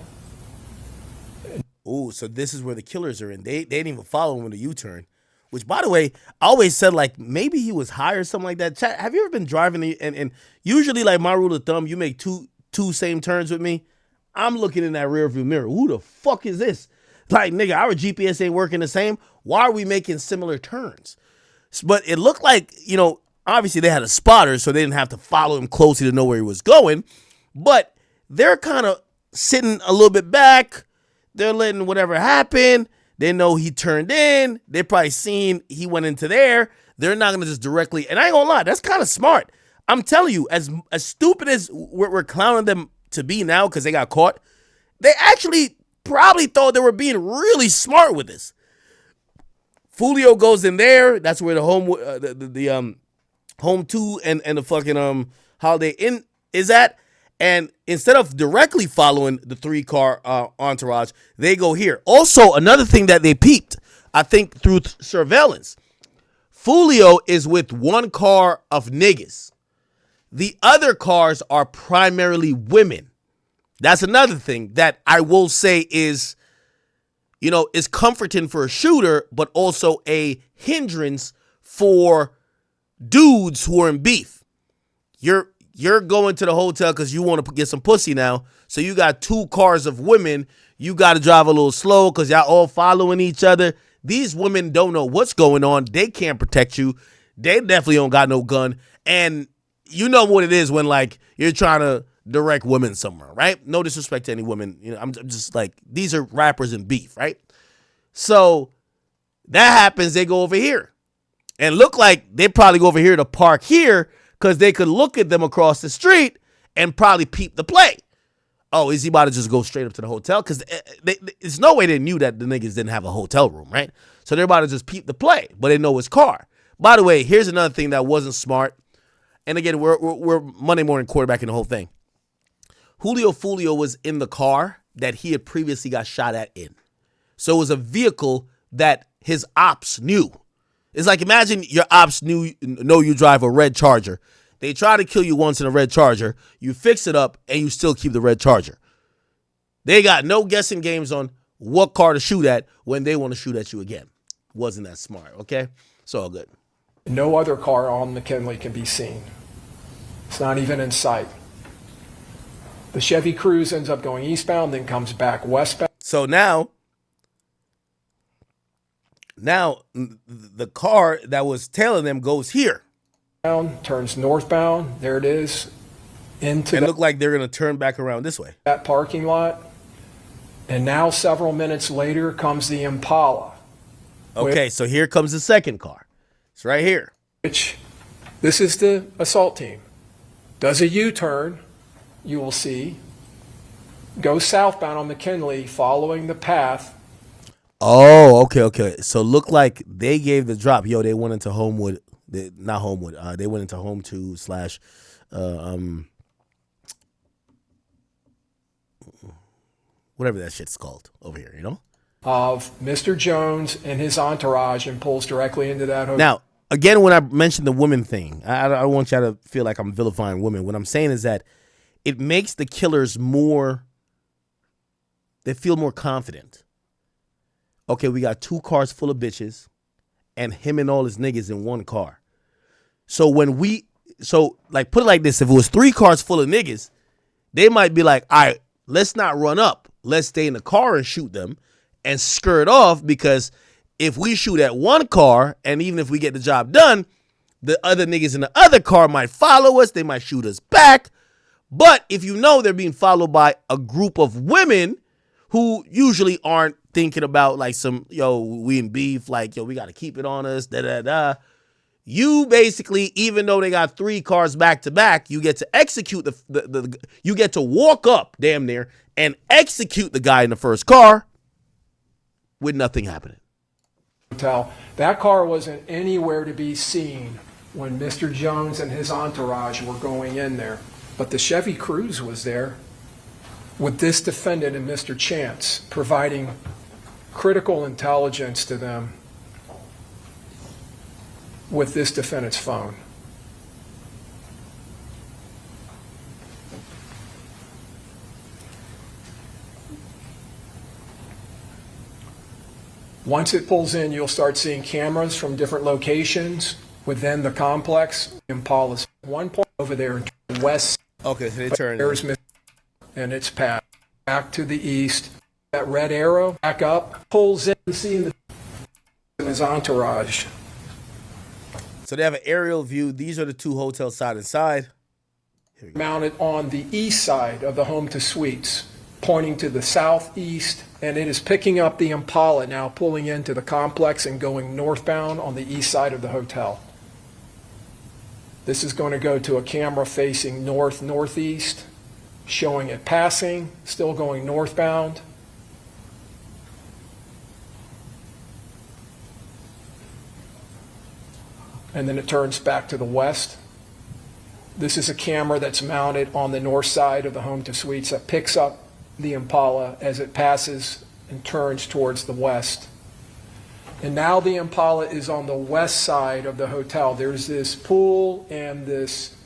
Ooh, so this is where the killers are in. They didn't even follow him with a U-turn. Which, by the way, I always said, like, maybe he was high or something like that. Chat, have you ever been driving and usually, like, my rule of thumb, you make two same turns with me, I'm looking in that rear view mirror. Who the fuck is this? Like, nigga, our GPS ain't working the same. Why are we making similar turns? But it looked like, you know, obviously they had a spotter, so they didn't have to follow him closely to know where he was going. But they're kind of sitting a little bit back. They're letting whatever happen. They know he turned in. They probably seen he went into there. They're not going to just directly, and I ain't going to lie, that's kind of smart. I'm telling you, as stupid as we're clowning them to be now because they got caught, they actually probably thought they were being really smart with this. Foolio goes in there. That's where the home 2 and the fucking Holiday Inn is at. And instead of directly following the 3-car entourage, they go here. Also, another thing that they peeped, I think through surveillance, Foolio is with 1 car of niggas. The other cars are primarily women. That's another thing that I will say is, you know, is comforting for a shooter, but also a hindrance for dudes who are in beef. You're going to the hotel because you want to get some pussy now. So you got 2 cars of women. You got to drive a little slow because y'all all following each other. These women don't know what's going on. They can't protect you. They definitely don't got no gun. And you know what it is when, like, you're trying to direct women somewhere, right? No disrespect to any women. You know, I'm just like, these are rappers in beef, right? So that happens. They go over here and look like they probably go over here to park here because they could look at them across the street and probably peep the play. Oh, is he about to just go straight up to the hotel? Because there's no way they knew that the niggas didn't have a hotel room, right? So they're about to just peep the play, but they know his car. By the way, here's another thing that wasn't smart. And again, we're Monday morning quarterbacking the whole thing. Julio Foolio was in the car that he had previously got shot at in. So it was a vehicle that his ops knew. It's like, imagine your ops know you drive a red Charger. They try to kill you once in a red Charger. You fix it up, and you still keep the red Charger. They got no guessing games on what car to shoot at when they want to shoot at you again. Wasn't that smart, okay? It's all good. No other car on McKinley can be seen. It's not even in sight. The Chevy Cruze ends up going eastbound, then comes back westbound. So now the car that was tailing them goes here. Turns northbound. There it is. Into It looked like they're going to turn back around this way. that parking lot. And now several minutes later comes the Impala. Okay, so here comes the second car. It's right here. Which, this is the assault team. Does a U-turn, you will see. Goes southbound on McKinley, following the path. Oh, okay. So look like they gave the drop. Yo, they went into Homewood. Not Homewood. They went into Home 2 / whatever that shit's called over here, you know? Of Mr. Jones and his entourage, and pulls directly into that hotel. Now, again, when I mentioned the women thing, I don't want y'all to feel like I'm vilifying women. What I'm saying is that it makes the killers they feel more confident. Okay, we got 2 cars full of bitches and him and all his niggas in 1 car. So like, put it like this. If it was 3 cars full of niggas, they might be like, all right, let's not run up. Let's stay in the car and shoot them and skirt off, because if we shoot at 1 car and even if we get the job done, the other niggas in the other car might follow us. They might shoot us back. But if you know they're being followed by a group of women who usually aren't thinking about like some, we in beef, like, we got to keep it on us, da-da-da. You basically, even though they got 3 cars back to back, you get to execute you get to walk up damn near and execute the guy in the first car with nothing happening. That car wasn't anywhere to be seen when Mr. Jones and his entourage were going in there. But the Chevy Cruze was there with this defendant and Mr. Chance providing critical intelligence to them with this defendant's phone. Once it pulls in, you'll start seeing cameras from different locations within the complex. Impala's 1 point over there in west. Okay, so they turn. There's and it's passed back to the east. That red arrow back up, pulls in, seeing his entourage. So they have an aerial view. These are the 2 hotels side and side. Mounted on the east side of the home to suites, pointing to the southeast, and it is picking up the Impala now, pulling into the complex and going northbound on the east side of the hotel. This is going to go to a camera facing north-northeast, showing it passing, still going northbound. And then it turns back to the west. This is a camera that's mounted on the north side of the home to suites that picks up the Impala as it passes and turns towards the west. And now the Impala is on the west side of the hotel. There's this pool and this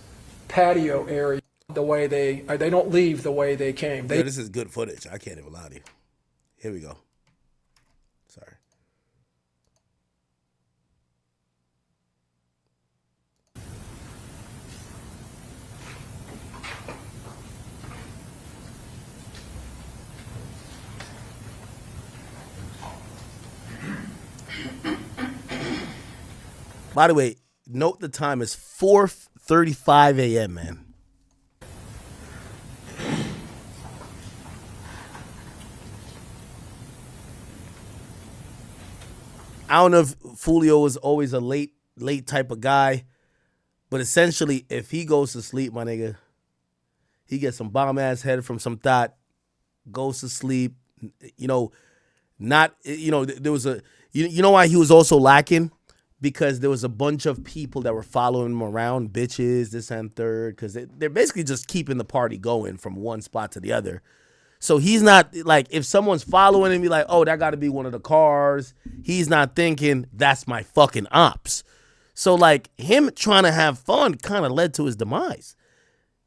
patio area. The way they don't leave the way they came. This is good footage. I can't even lie to you. Here we go. Sorry. By the way, note the time is 4:35 a.m., man. I don't know if Foolio was always a late type of guy, but essentially, if he goes to sleep, my nigga, he gets some bomb ass head from some thought, goes to sleep. There was you know why he was also lacking? Because there was a bunch of people that were following him around, bitches, this and third, because they're basically just keeping the party going from one spot to the other. So he's not, like, if someone's following him, be like, oh, that got to be one of the cars. He's not thinking, that's my fucking ops. So, like, him trying to have fun kind of led to his demise,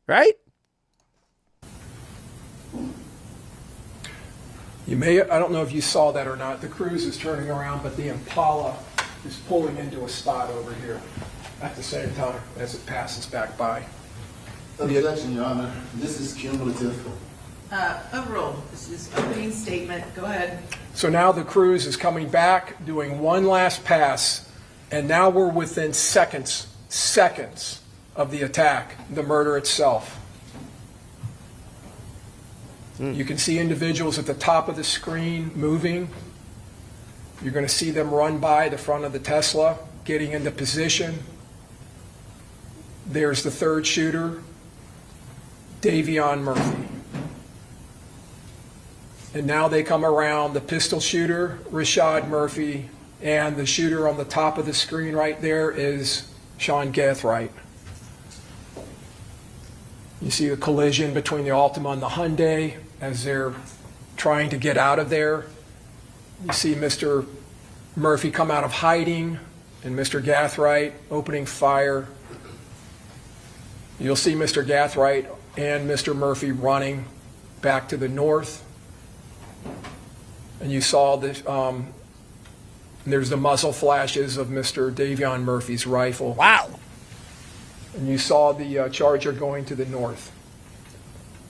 right? I don't know if you saw that or not. The Cruze is turning around, but the Impala is pulling into a spot over here at the same time as it passes back by. Objection, Your Honor. This is cumulative. Overruled. This is opening statement. Go ahead. So now the Cruze is coming back, doing one last pass, and now we're within seconds of the attack, the murder itself. You can see individuals at the top of the screen moving. You're going to see them run by the front of the Tesla, getting into position. There's the third shooter, Davion Murphy. And now they come around the pistol shooter, Rashad Murphy, and the shooter on the top of the screen right there is Sean Gathright. You see the collision between the Altima and the Hyundai as they're trying to get out of there. You see Mr. Murphy come out of hiding and Mr. Gathright opening fire. You'll see Mr. Gathright and Mr. Murphy running back to the north. And you saw the, there's the muzzle flashes of Mr. Davion Murphy's rifle. Wow. And you saw the Charger going to the north.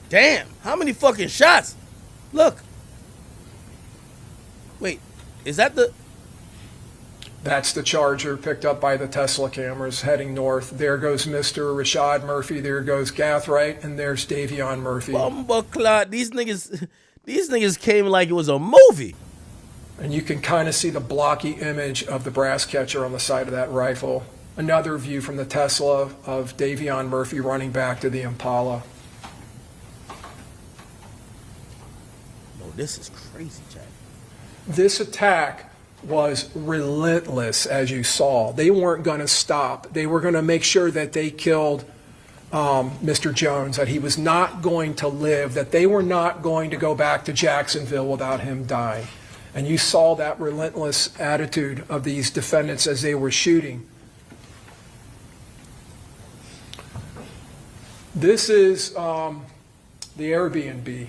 Damn. How many fucking shots? Look. Wait. Is that the... That's the Charger picked up by the Tesla cameras heading north. There goes Mr. Rashad Murphy. There goes Gathright. And there's Davion Murphy. Bumbleclot. These niggas came like it was a movie. And you can kind of see the blocky image of the brass catcher on the side of that rifle. Another view from the Tesla of Davion Murphy running back to the Impala. No, this is crazy, Jack. This attack was relentless, as you saw. They weren't going to stop. They were going to make sure that they killed Mr. Jones, that he was not going to live, that they were not going to go back to Jacksonville without him dying. And you saw that relentless attitude of these defendants as they were shooting. This is the Airbnb.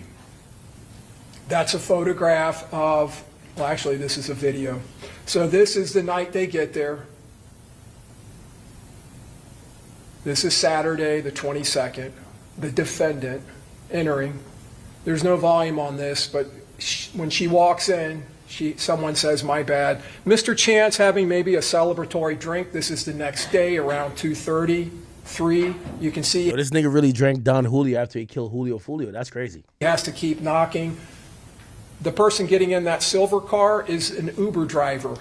That's a photograph of, well, actually, this is a video. So this is the night they get there. This is Saturday, the 22nd. The defendant entering. There's no volume on this, but when she walks in, someone says, "My bad." Mr. Chance having maybe a celebratory drink. This is the next day around 2:30, 3. You can see Yo, this nigga really drank Don Julio after he killed Julio Foolio. That's crazy. he has to keep knocking. The person getting in that silver car is an Uber driver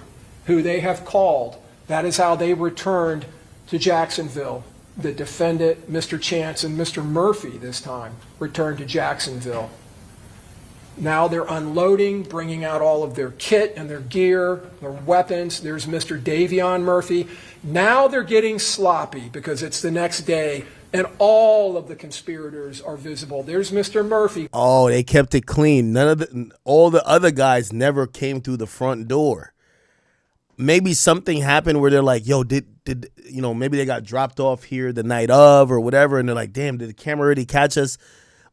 who they have called. That is how they returned to Jacksonville. The defendant, Mr. Chance, and Mr. Murphy this time returned to Jacksonville. Now they're unloading, bringing out all of their kit and their gear, their weapons. There's Mr. Davion Murphy. Now they're getting sloppy because it's the next day and all of the conspirators are visible. There's Mr. Murphy. Oh, they kept it clean. All the other guys never came through the front door. Maybe something happened where they're like, yo, did maybe they got dropped off here the night of or whatever, and they're like, damn, did the camera already catch us?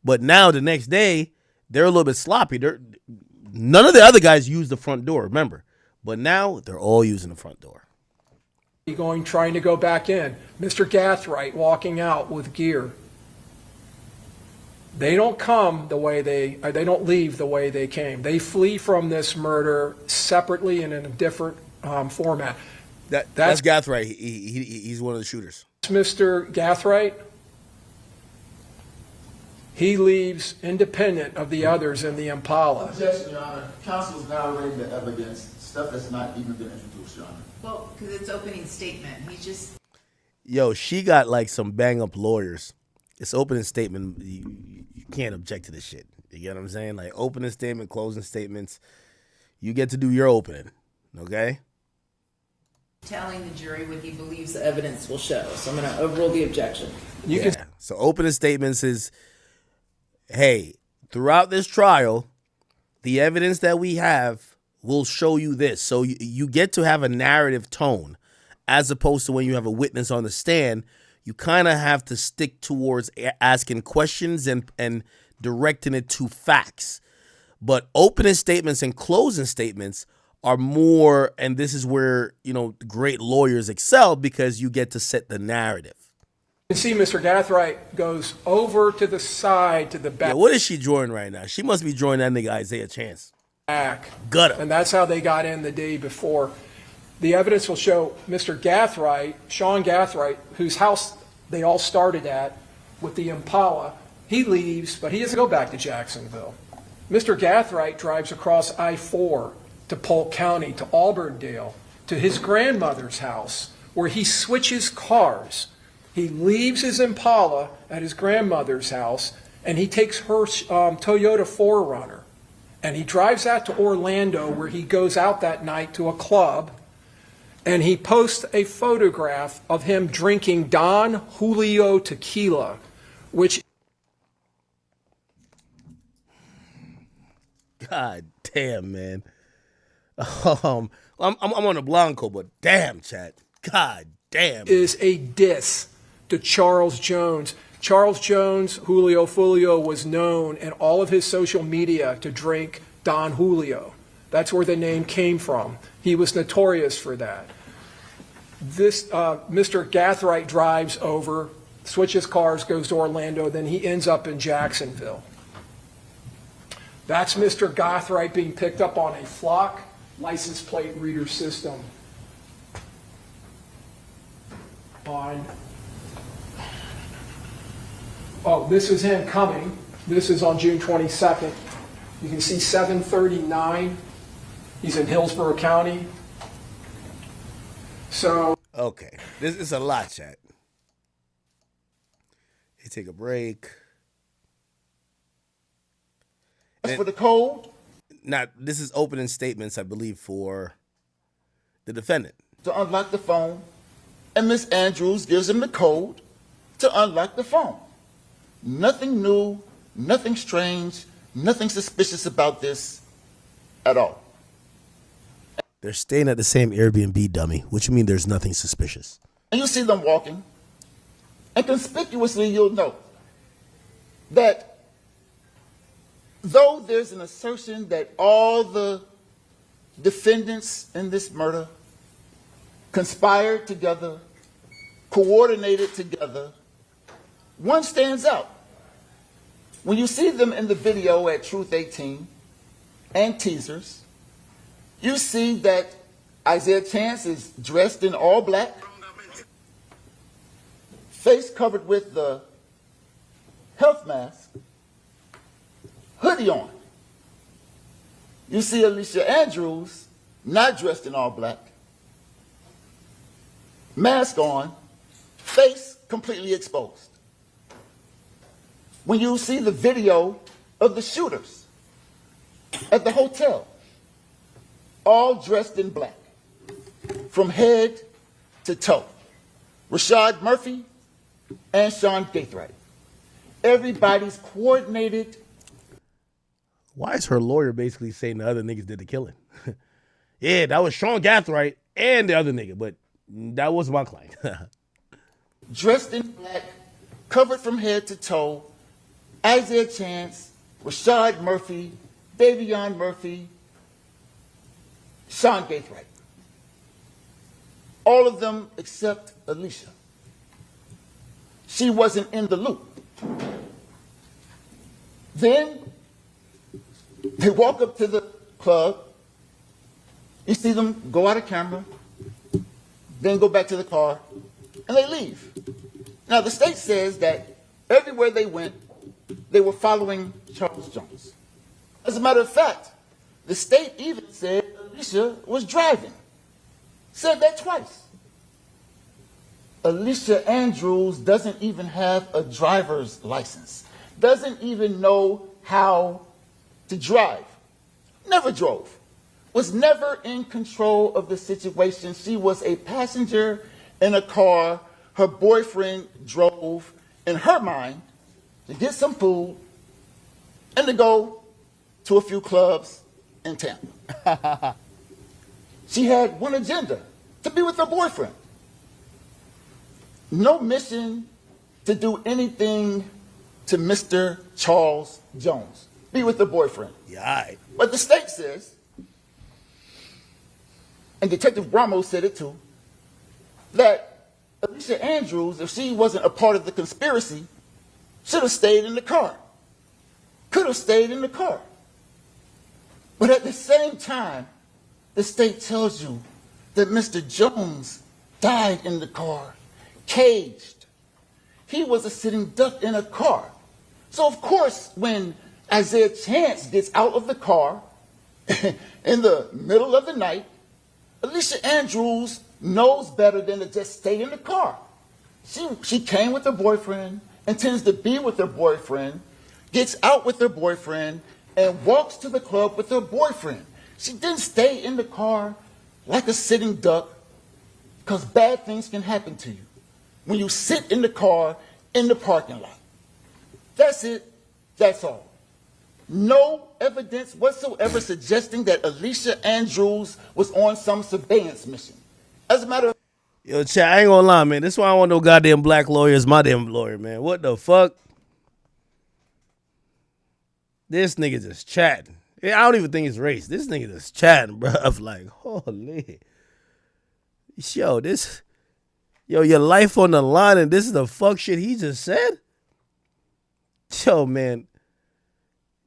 But now the next day, they're a little bit sloppy. None of the other guys used the front door, remember. But now they're all using the front door. Trying to go back in. Mr. Gathright walking out with gear. They don't they don't leave the way they came. They flee from this murder separately and in a different format. That's Gathright. He's one of the shooters. Mr. Gathright, he leaves independent of the others in the Impala. Objection, Your Honor. Counsel is now reading the evidence, stuff that's not even been introduced, Your Honor. Well, because it's opening statement. He's just. Yo, she got like some bang up lawyers. It's opening statement. You can't object to this shit. You get what I'm saying? Like opening statement, closing statements. You get to do your opening. Okay? Telling the jury what he believes the evidence will show. So I'm going to overrule the objection. So opening statements is, hey, throughout this trial, the evidence that we have will show you this. So you get to have a narrative tone as opposed to when you have a witness on the stand. You kind of have to stick towards asking questions and directing it to facts. But opening statements and closing statements are more, and this is where, great lawyers excel because you get to set the narrative. You can see Mr. Gathright goes over to the side, to the back. Yeah, what is she drawing right now? She must be drawing that nigga Isaiah Chance. Gut him. And that's how they got in the day before. The evidence will show Mr. Gathright, Sean Gathright, whose house they all started at with the Impala. He leaves, but he doesn't go back to Jacksonville. Mr. Gathright drives across I-4 to Polk County, to Auburndale, to his grandmother's house, where he switches cars. He leaves his Impala at his grandmother's house, and he takes her Toyota 4Runner. And he drives that to Orlando, where he goes out that night to a club, and he posts a photograph of him drinking Don Julio tequila, which... God damn, man. I'm on the Blanco, but damn, chat. God damn. Is a diss to Charles Jones. Charles Jones, Julio Foolio, was known in all of his social media to drink Don Julio. That's where the name came from. He was notorious for that. This Mr. Gathright drives over, switches cars, goes to Orlando, then he ends up in Jacksonville. That's Mr. Gathright being picked up on a flock license plate reader system this is him coming. This is on June 22nd. You can see 739. He's in Hillsborough County. So. Okay. This is a lot, chat. Hey, take a break. As for the code, Now, this is opening statements, I believe, for the defendant. to unlock the phone, and Miss Andrews gives him the code to unlock the phone. Nothing new, nothing strange, nothing suspicious about this at all. They're staying at the same Airbnb, dummy, which means there's nothing suspicious. And you see them walking, and conspicuously you'll note that though there's an assertion that all the defendants in this murder conspired together, coordinated together, one stands out. When you see them in the video at Truth 18 and teasers, you see that Isaiah Chance is dressed in all black, face covered with the health mask, hoodie on. You see Alicia Andrews not dressed in all black, mask on, face completely exposed. When you see the video of the shooters at the hotel, all dressed in black, from head to toe, Rashad Murphy and Sean Gaithright. Everybody's coordinated. Why is her lawyer basically saying the other niggas did the killing? Yeah, that was Sean Gathright and the other nigga, but that was my client. Dressed in black, covered from head to toe, Isaiah Chance, Rashad Murphy, Davion Murphy, Sean Gaithright. All of them except Alicia. She wasn't in the loop. Then they walk up to the club. You see them go out of camera, then go back to the car, and they leave. Now, the state says that everywhere they went, they were following Charles Jones. As a matter of fact, the state even said Alicia was driving. Said that twice. Alicia Andrews doesn't even have a driver's license. Doesn't even know how to drive. Never drove. Was never in control of the situation. She was a passenger in a car. Her boyfriend drove, in her mind, to get some food and to go to a few clubs in Tampa. She had one agenda, to be with her boyfriend. No mission to do anything to Mr. Charles Jones. Be with her boyfriend. Yeah, all right. But the state says, and Detective Bramo said it too, that Alicia Andrews, if she wasn't a part of the conspiracy, should have stayed in the car. Could have stayed in the car. But at the same time, the state tells you that Mr. Jones died in the car, caged. He was a sitting duck in a car. So of course, when Isaiah Chance gets out of the car in the middle of the night, Alicia Andrews knows better than to just stay in the car. She came with her boyfriend, intends to be with her boyfriend, gets out with her boyfriend, and walks to the club with her boyfriend. She didn't stay in the car like a sitting duck, because bad things can happen to you when you sit in the car in the parking lot. That's it. That's all. no evidence whatsoever suggesting that Alicia Andrews was on some surveillance mission. As a matter of Yo, chat, I ain't gonna lie, man. This is why I want no goddamn black lawyer as my damn lawyer, man. What the fuck? This nigga just chatting. I don't even think it's race. This nigga just chatting, bruh. Like, holy. Yo, your life on the line and this is the fuck shit he just said? Yo, man.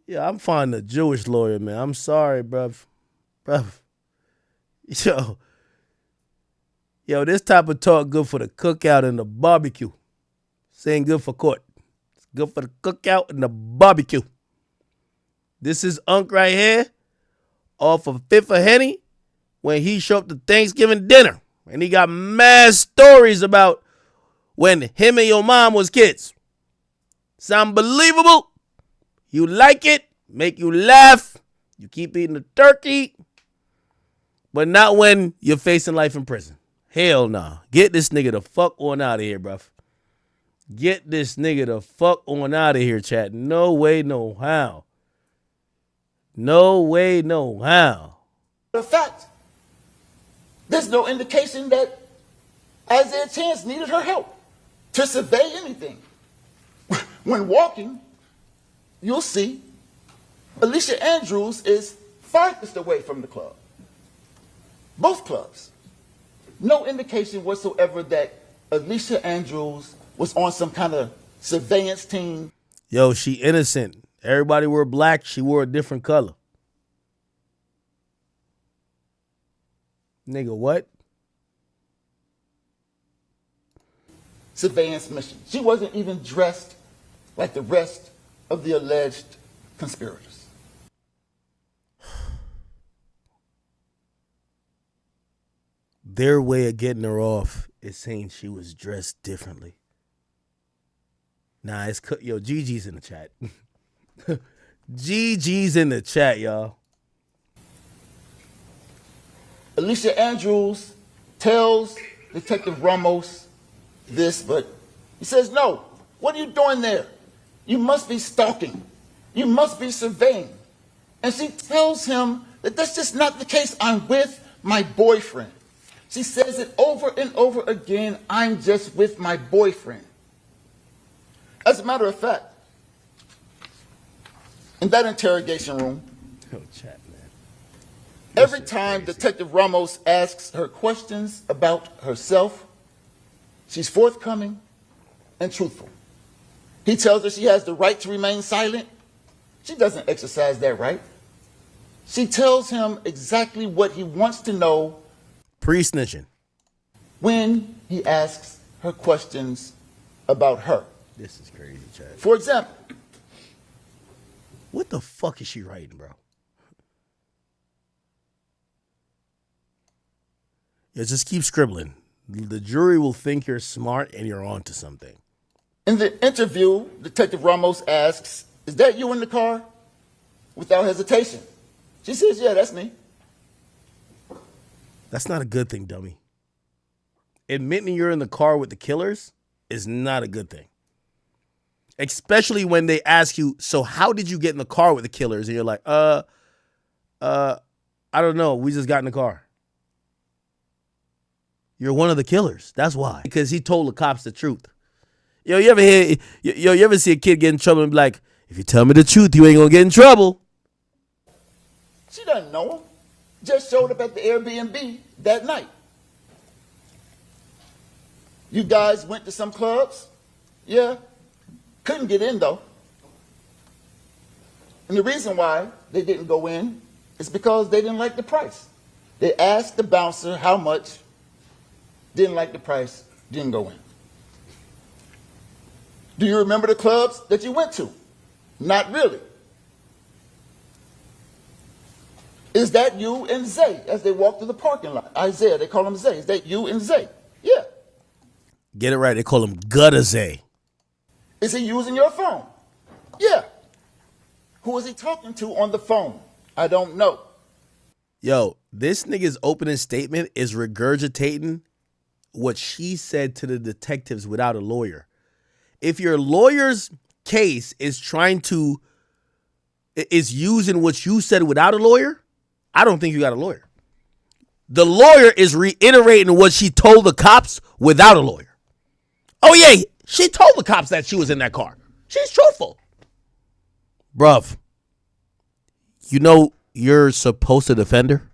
Yeah, I'm finding a Jewish lawyer, man. I'm sorry, bruv. Yo, this type of talk good for the cookout and the barbecue. This ain't good for court. It's good for the cookout and the barbecue. This is Unc right here off of Fifth of Henny when he showed up to Thanksgiving dinner. And he got mad stories about when him and your mom was kids. Sound believable? You like it? Make you laugh? You keep eating the turkey? But not when you're facing life in prison. Hell nah. Get this nigga the fuck on out of here, bruv. Get this nigga the fuck on out of here, chat. No way, no how. No way, no how. fact, there's no indication that Isaiah Chance needed her help to survey anything. When walking, you'll see Alicia Andrews is farthest away from the club. Both clubs. No indication whatsoever that Alicia Andrews was on some kind of surveillance team. Yo, she innocent. Everybody wore black. She wore a different color. Nigga, what? Surveillance mission. She wasn't even dressed like the rest of the alleged conspirators. Their way of getting her off is saying she was dressed differently. Nah, it's yo, Gigi's in the chat. Gigi's in the chat, y'all. Alicia Andrews tells Detective Ramos this, but he says, no, what are you doing there? You must be stalking. You must be surveying. And she tells him that that's just not the case. I'm with my boyfriend. She says it over and over again, I'm just with my boyfriend. As a matter of fact, in that interrogation room, Chat, man. every time Detective Ramos asks her questions about herself, she's forthcoming and truthful. He tells her she has the right to remain silent. She doesn't exercise that right. She tells him exactly what he wants to know Pre-snitching. when he asks her questions about her. This is crazy, chat. For example, What the fuck is she writing, bro? Yeah, just keep scribbling. The jury will think you're smart and you're onto something. in the interview, Detective Ramos asks, is that you in the car? Without hesitation. She says, yeah, that's me. That's not a good thing, dummy. Admitting you're in the car with the killers is not a good thing. Especially when they ask you, so how did you get in the car with the killers? And you're like, I don't know. We just got in the car. You're one of the killers. That's why. Because he told the cops the truth. Yo, you ever see a kid get in trouble and be like, if you tell me the truth, you ain't gonna get in trouble. She doesn't know him. Just showed up at the Airbnb that night. You guys went to some clubs? Yeah. Couldn't get in though. And the reason why they didn't go in is because they didn't like the price. They asked the bouncer how much, didn't like the price, didn't go in. Do you remember the clubs that you went to? Not really. Is that you and Zay as they walk through the parking lot? Isaiah, they call him Zay. Is that you and Zay? Yeah. Get it right. They call him Guttazay. Is he using your phone? Yeah. Who is he talking to on the phone? I don't know. Yo, this nigga's opening statement is regurgitating what she said to the detectives without a lawyer. If your lawyer's case is trying to is using what you said without a lawyer, I don't think you got a lawyer. The lawyer is reiterating what she told the cops without a lawyer. Oh, yeah, she told the cops that she was in that car. She's truthful. Bruv, you know you're supposed to defend her?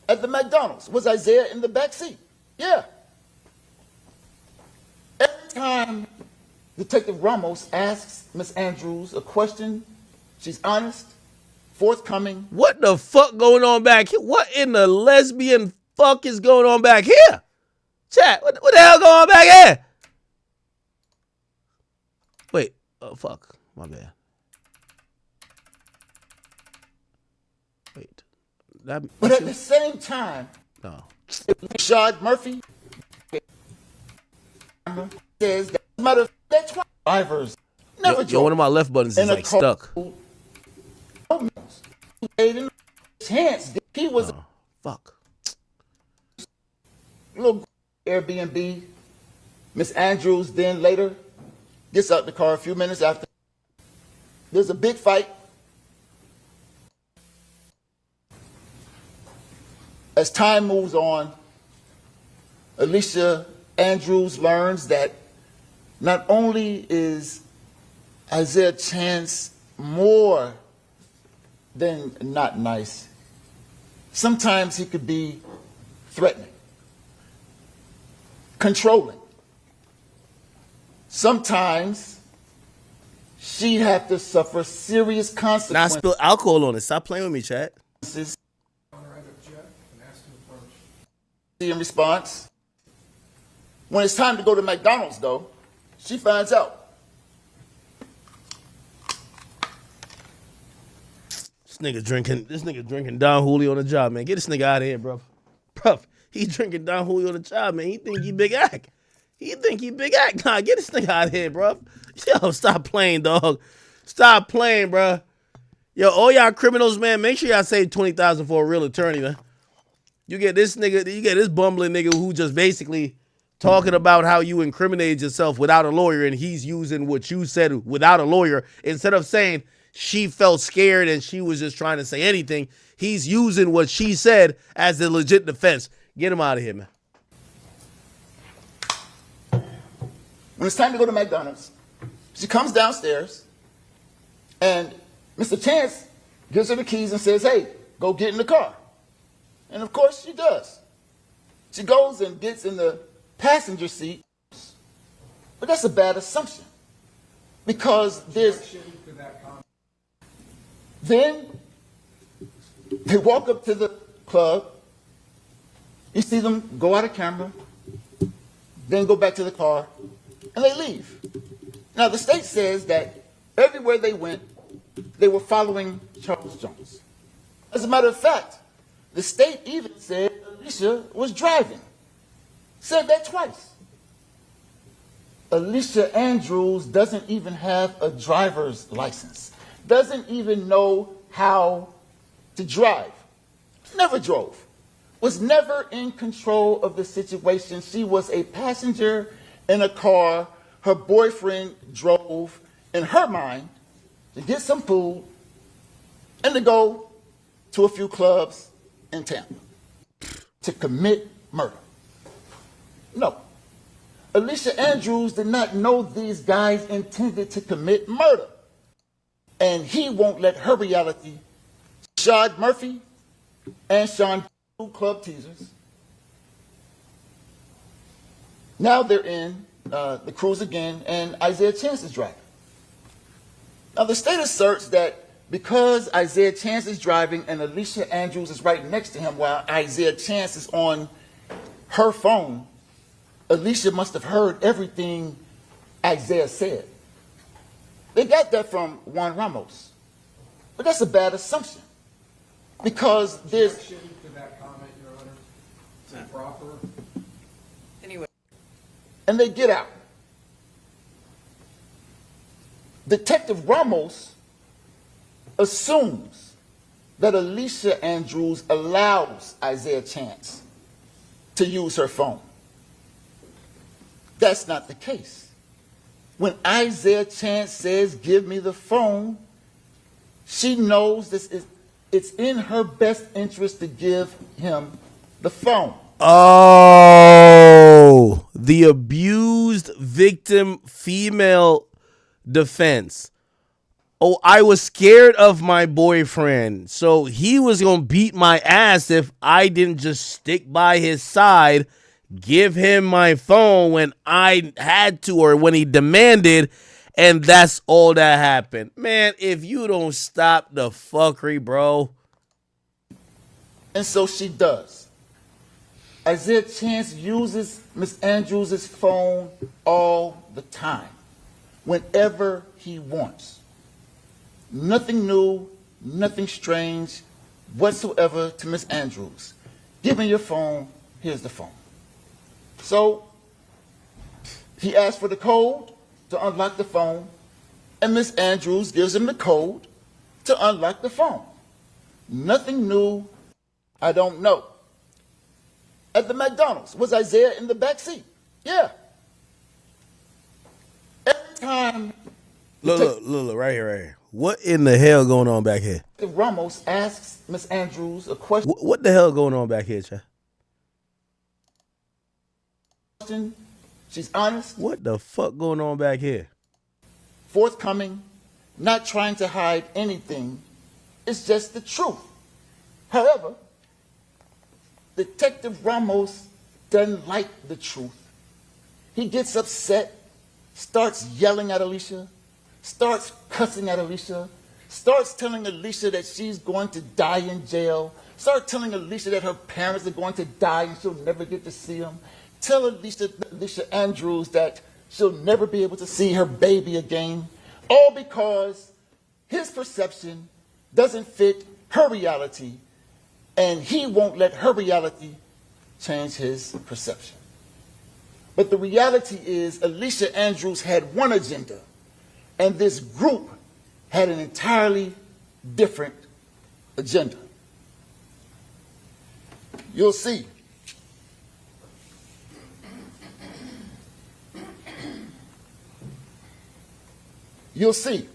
At the McDonald's, was Isaiah in the back seat? Yeah. Every time Detective Ramos asks Miss Andrews a question, she's honest, forthcoming. What the fuck going on back here? What in the lesbian fuck is going on back here? Chat, what the hell going on back here? Wait, oh fuck, my bad. Wait, But at the same time, no. Rashad Murphy says that matter of fact, drivers never Yo, one of my left buttons is in a like car. stuck. Chance he was Oh, fuck. a little Airbnb. Miss Andrews then later gets out the car a few minutes after. There's a big fight. As time moves on, Alicia Andrews learns that not only is Isaiah Chance more than not nice, sometimes he could be threatening, controlling. Sometimes she'd have to suffer serious Now I consequences. spilled alcohol on it. Stop playing with me, chat. In response, when it's time to go to McDonald's, though, she finds out. This nigga drinking Don Julio on the job, man. Get this nigga out of here, bro. Bro, he drinking Don Julio on the job, man. He think he big act. Nah, get this nigga out of here, bro. Yo, stop playing, dog. Stop playing, bro. Yo, all y'all criminals, man, make sure y'all save $20,000 for a real attorney, man. You get this bumbling nigga who just basically talking about how you incriminated yourself without a lawyer, and he's using what you said without a lawyer. Instead of saying she felt scared and she was just trying to say anything, he's using what she said as a legit defense. Get him out of here, man. When it's time to go to McDonald's, she comes downstairs, and Mr. Chance gives her the keys and says, hey, go get in the car. And of course she does. She goes and gets in the passenger seat, but that's a bad assumption because then they walk up to the club. You see them go out of camera, then go back to the car, and they leave. Now the state says that everywhere they went, they were following Charles Jones. As a matter of fact, the state even said Alicia was driving. Said that twice. Alicia Andrews doesn't even have a driver's license. Doesn't even know how to drive. Never drove. Was never in control of the situation. She was a passenger in a car. Her boyfriend drove, in her mind, to get some food and to go to a few clubs in Tampa to commit murder. No. Alicia Andrews did not know these guys intended to commit murder. And he won't let her reality, Rashad Murphy and Sean, club teasers. Now they're in the cruise again, and Isaiah Chance is driving. Now the state asserts that because Isaiah Chance is driving and Alicia Andrews is right next to him while Isaiah Chance is on her phone, Alicia must have heard everything Isaiah said. They got that from Juan Ramos. But that's a bad assumption. Because there's... Objection to that comment, Your Honor. Is it proper? Anyway. And they get out. Detective Ramos assumes that Alicia Andrews allows Isaiah Chance to use her phone. That's not the case. When Isaiah Chance says, "Give me the phone," she knows it's in her best interest to give him the phone. Oh, the abused victim female defense. Oh, I was scared of my boyfriend, so he was going to beat my ass if I didn't just stick by his side, give him my phone when I had to or when he demanded, and that's all that happened. Man, if you don't stop the fuckery, bro. And so she does. Isaiah Chance uses Miss Andrews' phone all the time, whenever he wants. Nothing new, nothing strange whatsoever to Miss Andrews. Give me your phone, here's the phone. So he asks for the code to unlock the phone, and Miss Andrews gives him the code to unlock the phone. Nothing new, I don't know. At the McDonald's, was Isaiah in the back seat? Yeah. Every time Look, right here. What in the hell going on back here? Ramos asks Miss Andrews a question, What the hell going on back here, Chad? she's honest, What the fuck going on back here? forthcoming, not trying to hide anything. It's just the truth. However, Detective Ramos doesn't like the truth. He gets upset, starts yelling at Alicia, starts cussing at Alicia, starts telling Alicia that she's going to die in jail, starts telling Alicia that her parents are going to die and she'll never get to see them. Tell Alicia Andrews that she'll never be able to see her baby again, all because his perception doesn't fit her reality, and he won't let her reality change his perception. But the reality is Alicia Andrews had one agenda, and this group had an entirely different agenda. You'll see. You'll see.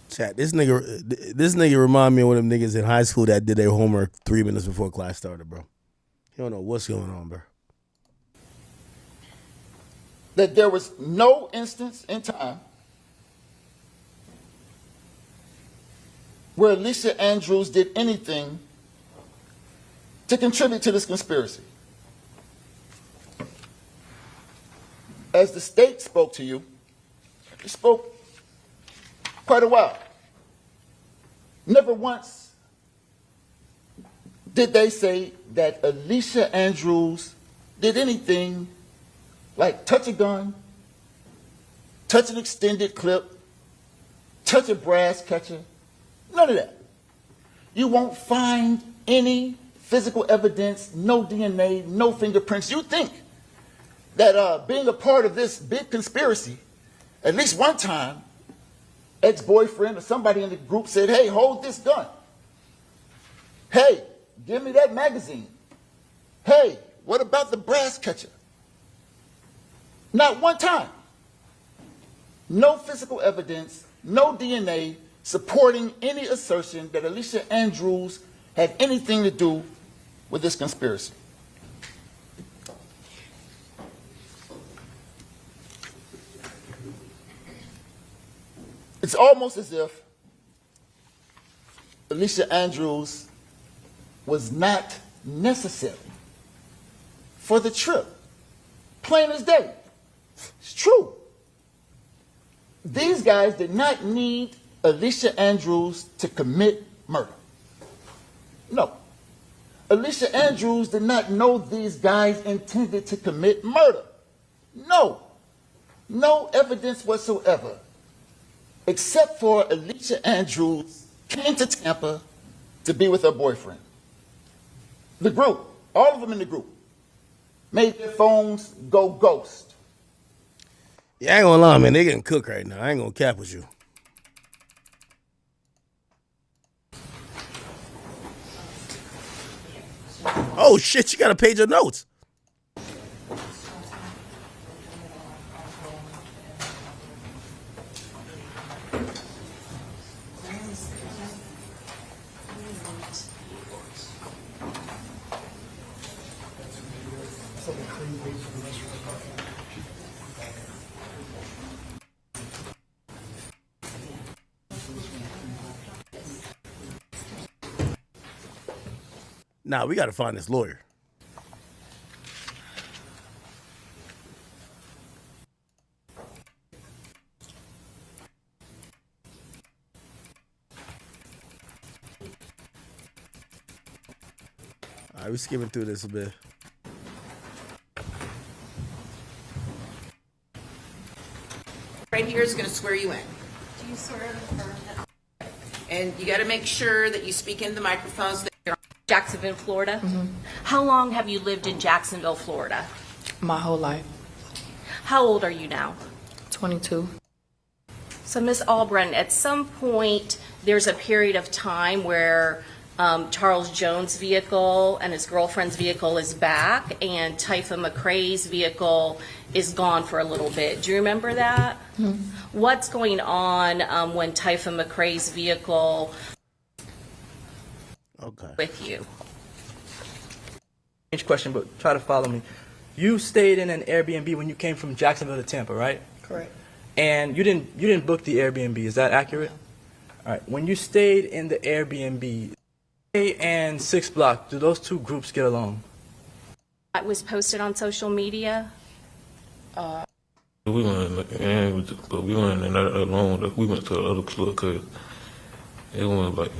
Chat, this nigga remind me of one of them niggas in high school that did their homework 3 minutes before class started, bro. You don't know what's going on, bro. That there was no instance in time where Alicia Andrews did anything to contribute to this conspiracy. As the state spoke to you, it spoke quite a while. Never once did they say that Alicia Andrews did anything like touch a gun, touch an extended clip, touch a brass catcher. None of that. You won't find any physical evidence, no DNA, no fingerprints. You think that being a part of this big conspiracy, at least one time, ex-boyfriend or somebody in the group said, "Hey, hold this gun. Hey, give me that magazine. Hey, what about the brass catcher?" Not one time. No physical evidence, no DNA supporting any assertion that Alicia Andrews had anything to do with this conspiracy. It's almost as if Alicia Andrews was not necessary for the trip. Plain as day. It's true. These guys did not need Alicia Andrews to commit murder. No. Alicia Andrews did not know these guys intended to commit murder. No. No evidence whatsoever. Except for Alicia Andrews came to Tampa to be with her boyfriend. The group, all of them in the group, made their phones go ghost. Yeah, I ain't gonna lie, man. They getting cooked right now. I ain't gonna cap with you. Oh shit, you got a page of notes. Nah, we got to find this lawyer. All right, we're skipping through this a bit. Right here is going to swear you in. Do you swear to affirm that? And you got to make sure that you speak into the microphone so that you're Jacksonville, Florida? How long have you lived in Jacksonville, Florida? My whole life. How old are you now? 22. So, Ms. Albrin, at some point, there's a period of time where Charles Jones' vehicle and his girlfriend's vehicle is back, and Typha McCrae's vehicle is gone for a little bit. Do you remember that? What's going on when Typha McCrae's vehicle Okay. with you? Strange question, but try to follow me. You stayed in an Airbnb when you came from Jacksonville to Tampa, right? Correct. And you didn't book the Airbnb. Is that accurate? All right. When you stayed in the Airbnb, A and 6 Block, do those two groups get along? It was posted on social media. We went but we went in that alone. We went to the other club because it was like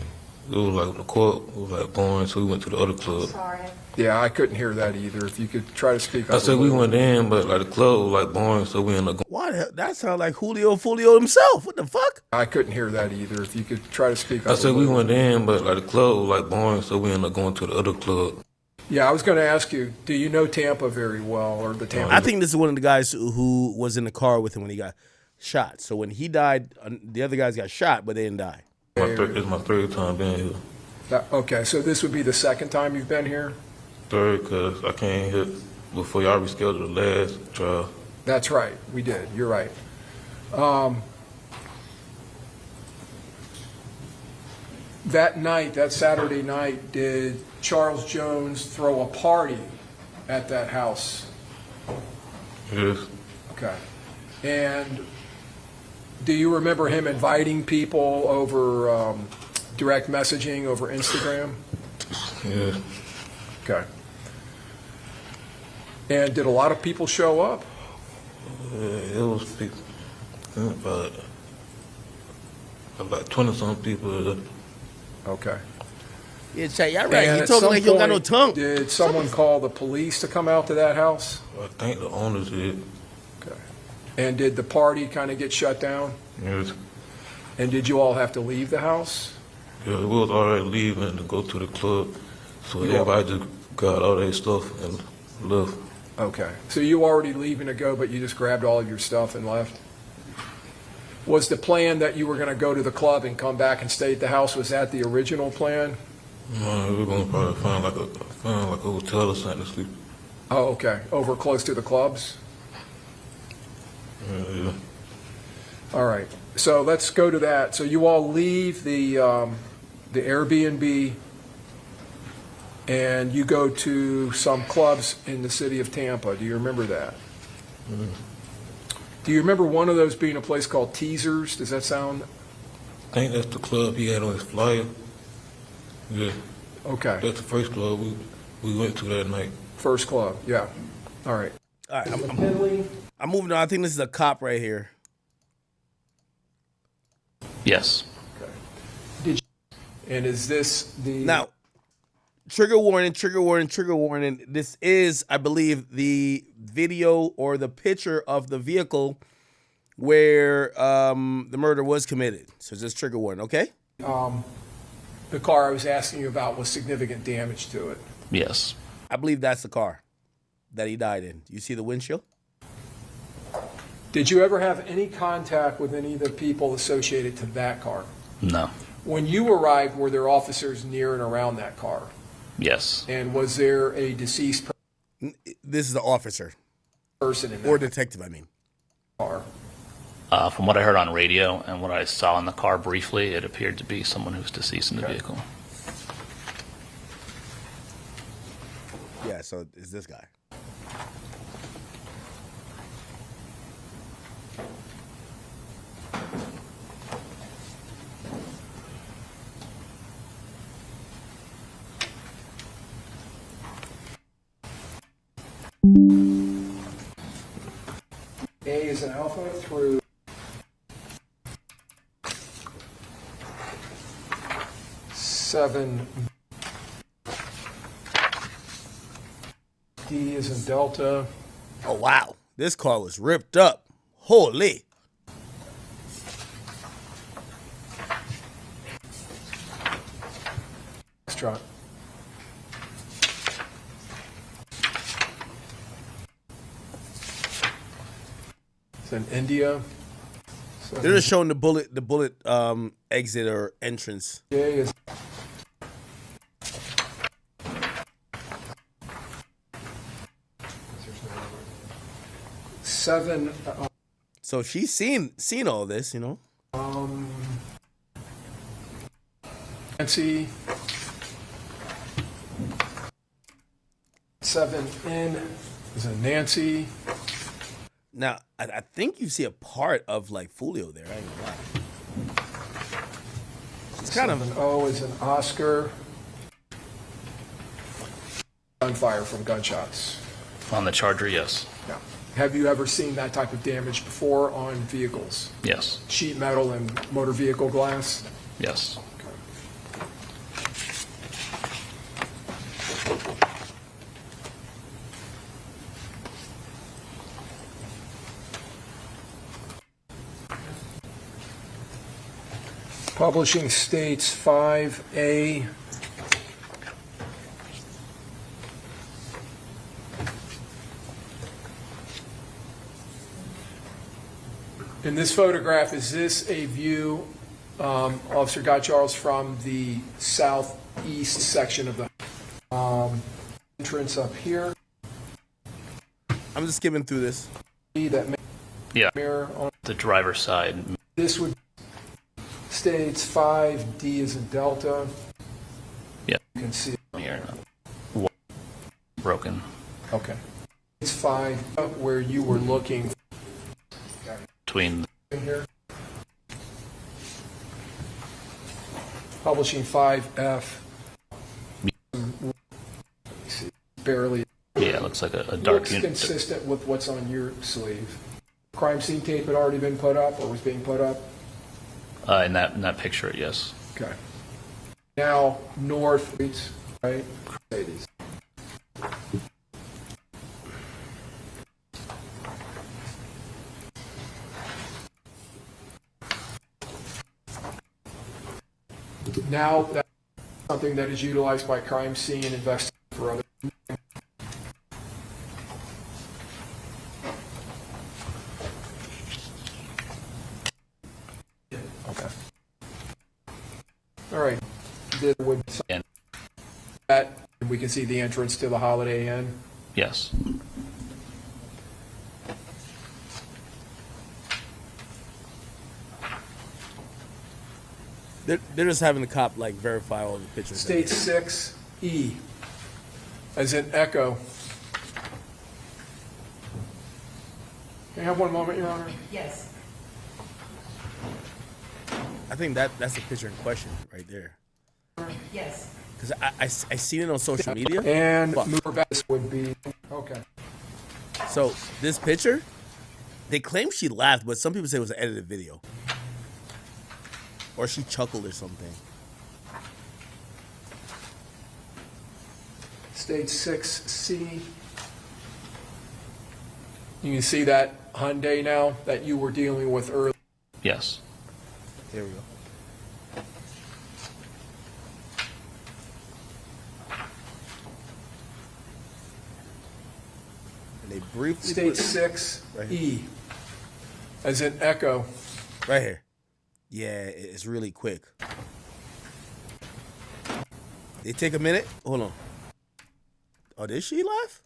the court was like boring, so we went to the other club. Sorry. Yeah, I couldn't hear that either. If you could try to speak up. I said we went in, but like the club was like boring, so we ended up going. Why the hell? That sounds like Julio Foolio himself. What the fuck? I couldn't hear that either. If you could try to speak up. I said we went in, but like the club was like boring, so we ended up going to the other club. Yeah, I was going to ask you, do you know Tampa very well, or the Tampa? I think this is one of the guys who was in the car with him when he got shot. So when he died, the other guys got shot, but they didn't die. It's my third time being here. Okay, so this would be the second time you've been here? Third, because I came here before y'all rescheduled the last trial. That's right, we did, you're right. That night, that Saturday night, did Charles Jones throw a party at that house? Yes. Okay. And do you remember him inviting people over direct messaging over Instagram? Yes. Okay. And did a lot of people show up? It was people, about 20-something people. Okay. Yeah, Chay, y'all right. And You at talking some like you don't got no point, tongue. Did someone call the police to come out to that house? I think the owners did. Okay. And did the party kind of get shut down? Yes. And did you all have to leave the house? Yeah, we was already leaving to go to the club, so everybody just got all their stuff and left. Okay. So you were already leaving to go, but you just grabbed all of your stuff and left? Was the plan that you were going to go to the club and come back and stay at the house, was that the original plan? We were gonna probably find like a hotel or something to sleep. Oh, okay. Over close to the clubs? Yeah. All right. So let's go to that. So you all leave the Airbnb and you go to some clubs in the city of Tampa. Do you remember that? Mm-hmm. Do you remember one of those being a place called Teasers? Does that sound? I think that's the club he had on his flyer. Yeah, Okay. that's the first club we went to that night. First club. Yeah. All right. All right, I'm moving on. I think this is a cop right here. Yes. And is this the? Now, trigger warning, trigger warning, trigger warning. This is, I believe, the video or the picture of the vehicle where the murder was committed. So just trigger warning, okay? The car I was asking you about was significant damage to it. Yes. I believe that's the car that he died in. You see the windshield? Did you ever have any contact with any of the people associated to that car? No. When you arrived, were there officers near and around that car? Yes. And was there a deceased This is the officer person in or that detective, I mean. car? From what I heard on radio and what I saw in the car briefly, it appeared to be someone who's deceased in the vehicle. Yeah, so it's this guy. A is an alpha through seven. D is in delta. Oh, wow. This car was ripped up. Holy. Foxtrot. It's in India. They're just showing the bullet exit or entrance. A is seven. So she's seen all this, you know. Nancy. Seven in is a Nancy. Now, I think you see a part of like Foolio there. I ain't gonna lie. It's kind of 7-0 is an Oscar. Gunfire from gunshots. On the Charger, yes. Yeah. Have you ever seen that type of damage before on vehicles? Yes. Sheet metal and motor vehicle glass? Yes. Publishing states 5A. In this photograph, is this a view, Officer Guy Charles, from the southeast section of the entrance up here? I'm just skimming through this. That Yeah. mirror on The driver's side. this would states 5D is in Delta. Yeah. You can see. Here. Broken. Okay. It's 5 where you were looking Between. here. Publishing 5F. Barely. Yeah, it looks like a dark Looks unit. consistent with what's on your sleeve. Crime scene tape had already been put up or was being put up? In that picture, yes. Okay. Now, north, right? Mercedes. Now, that's something that is utilized by crime scene investigators for other. Okay. All right. This would And that we can see the entrance to the Holiday Inn. yes. They're just having the cop like verify all the pictures. State 6E, as in Echo. Can I have one moment, Your Honor? Yes. I think that's the picture in question right there. Yes. Because I seen it on social media. And Fuck. move back would be, okay. So this picture, they claim she laughed, but some people say it was an edited video. Or she chuckled or something. State 6C. You can see that Hyundai now that you were dealing with earlier. Yes. There we go. And they briefly State put- 6E, as in Echo. right here. Yeah, it's really quick. They take a minute. Hold on. Oh, did she laugh?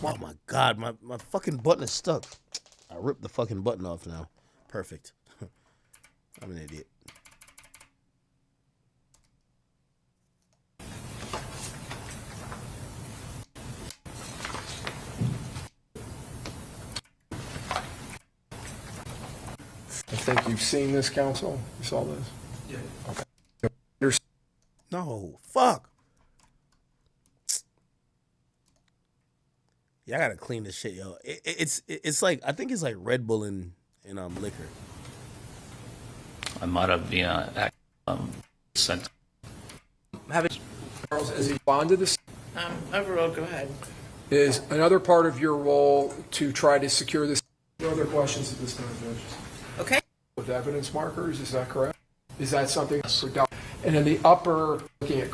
Oh my God, my fucking button is stuck. I ripped the fucking button off now. Perfect. I'm an idiot. I think you've seen this, counsel. You saw this? Yeah. Okay. No, fuck. Yeah, I gotta clean this shit, yo. It's like I think it's like Red Bull and liquor. I might have sent. Charles, as he bonded this, Overall, go ahead. is another part of your role to try to secure this. No other questions at this time, judges? Okay. With evidence markers, is that correct? Is that something? And in the upper, looking at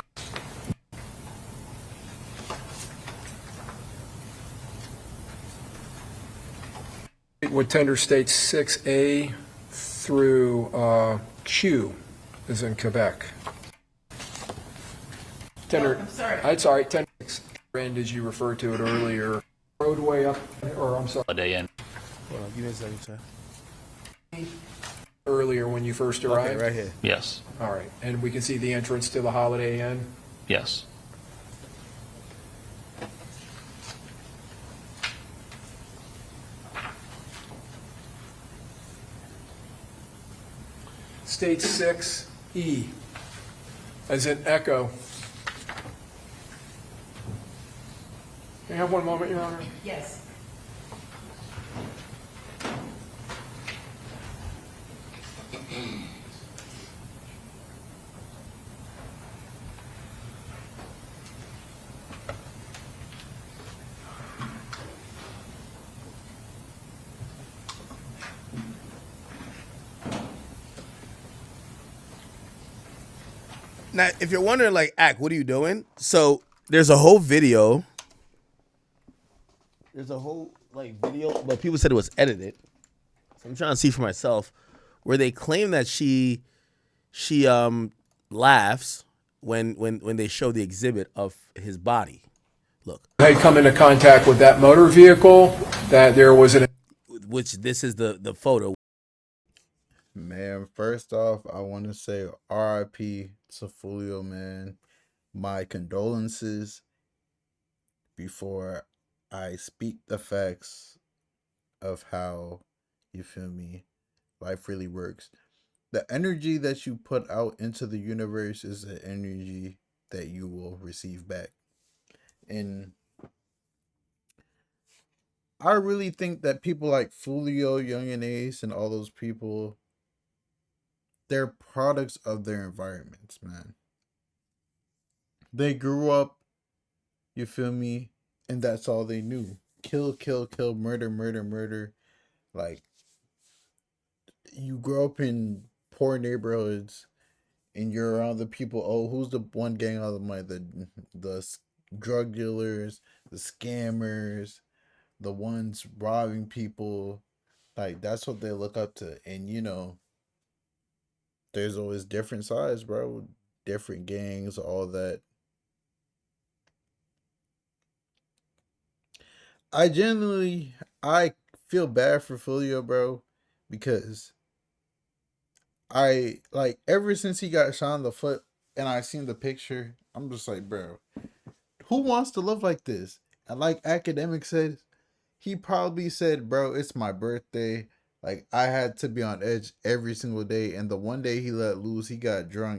would tender states 6A through Q, is in Quebec. Tender, I'm sorry. I'm sorry, tender end as you referred to it earlier. Roadway up, or I'm sorry, Holiday Inn. Hold on, give me a second, sir. earlier when you first arrived? Okay, right here. Yes. All right, and we can see the entrance to the Holiday Inn. Yes. State 6E, as in echo. Can I have one moment, Your Honor? Yes. Now, if you're wondering, like, Ack, what are you doing? So there's a whole video. There's a whole video, but people said it was edited. So I'm trying to see for myself, where they claim that she laughs when they show the exhibit of his body. Look, Had come into contact with that motor vehicle, that there was an which this is the photo. Man, first off, I want to say RIP to Foolio, man. My condolences before I speak the facts of how, you feel me, life really works. The energy that you put out into the universe is the energy that you will receive back. And I really think that people like Foolio, Young and Ace, and all those people, they're products of their environments, man. They grew up, you feel me, and that's all they knew. Kill, kill, kill, murder, murder, murder. Like, you grow up in poor neighborhoods and you're around the people, oh, who's the one gang all the money? The drug dealers, the scammers, the ones robbing people. Like, that's what they look up to. And, you know, there's always different sides, bro. Different gangs, all that. I feel bad for Fulio, bro, because ever since he got shot in the foot and I seen the picture, I'm just like, bro, who wants to live like this? And like Akademiks said, he probably said, bro, it's my birthday. Like, I had to be on edge every single day. And the one day he let loose, he got drunk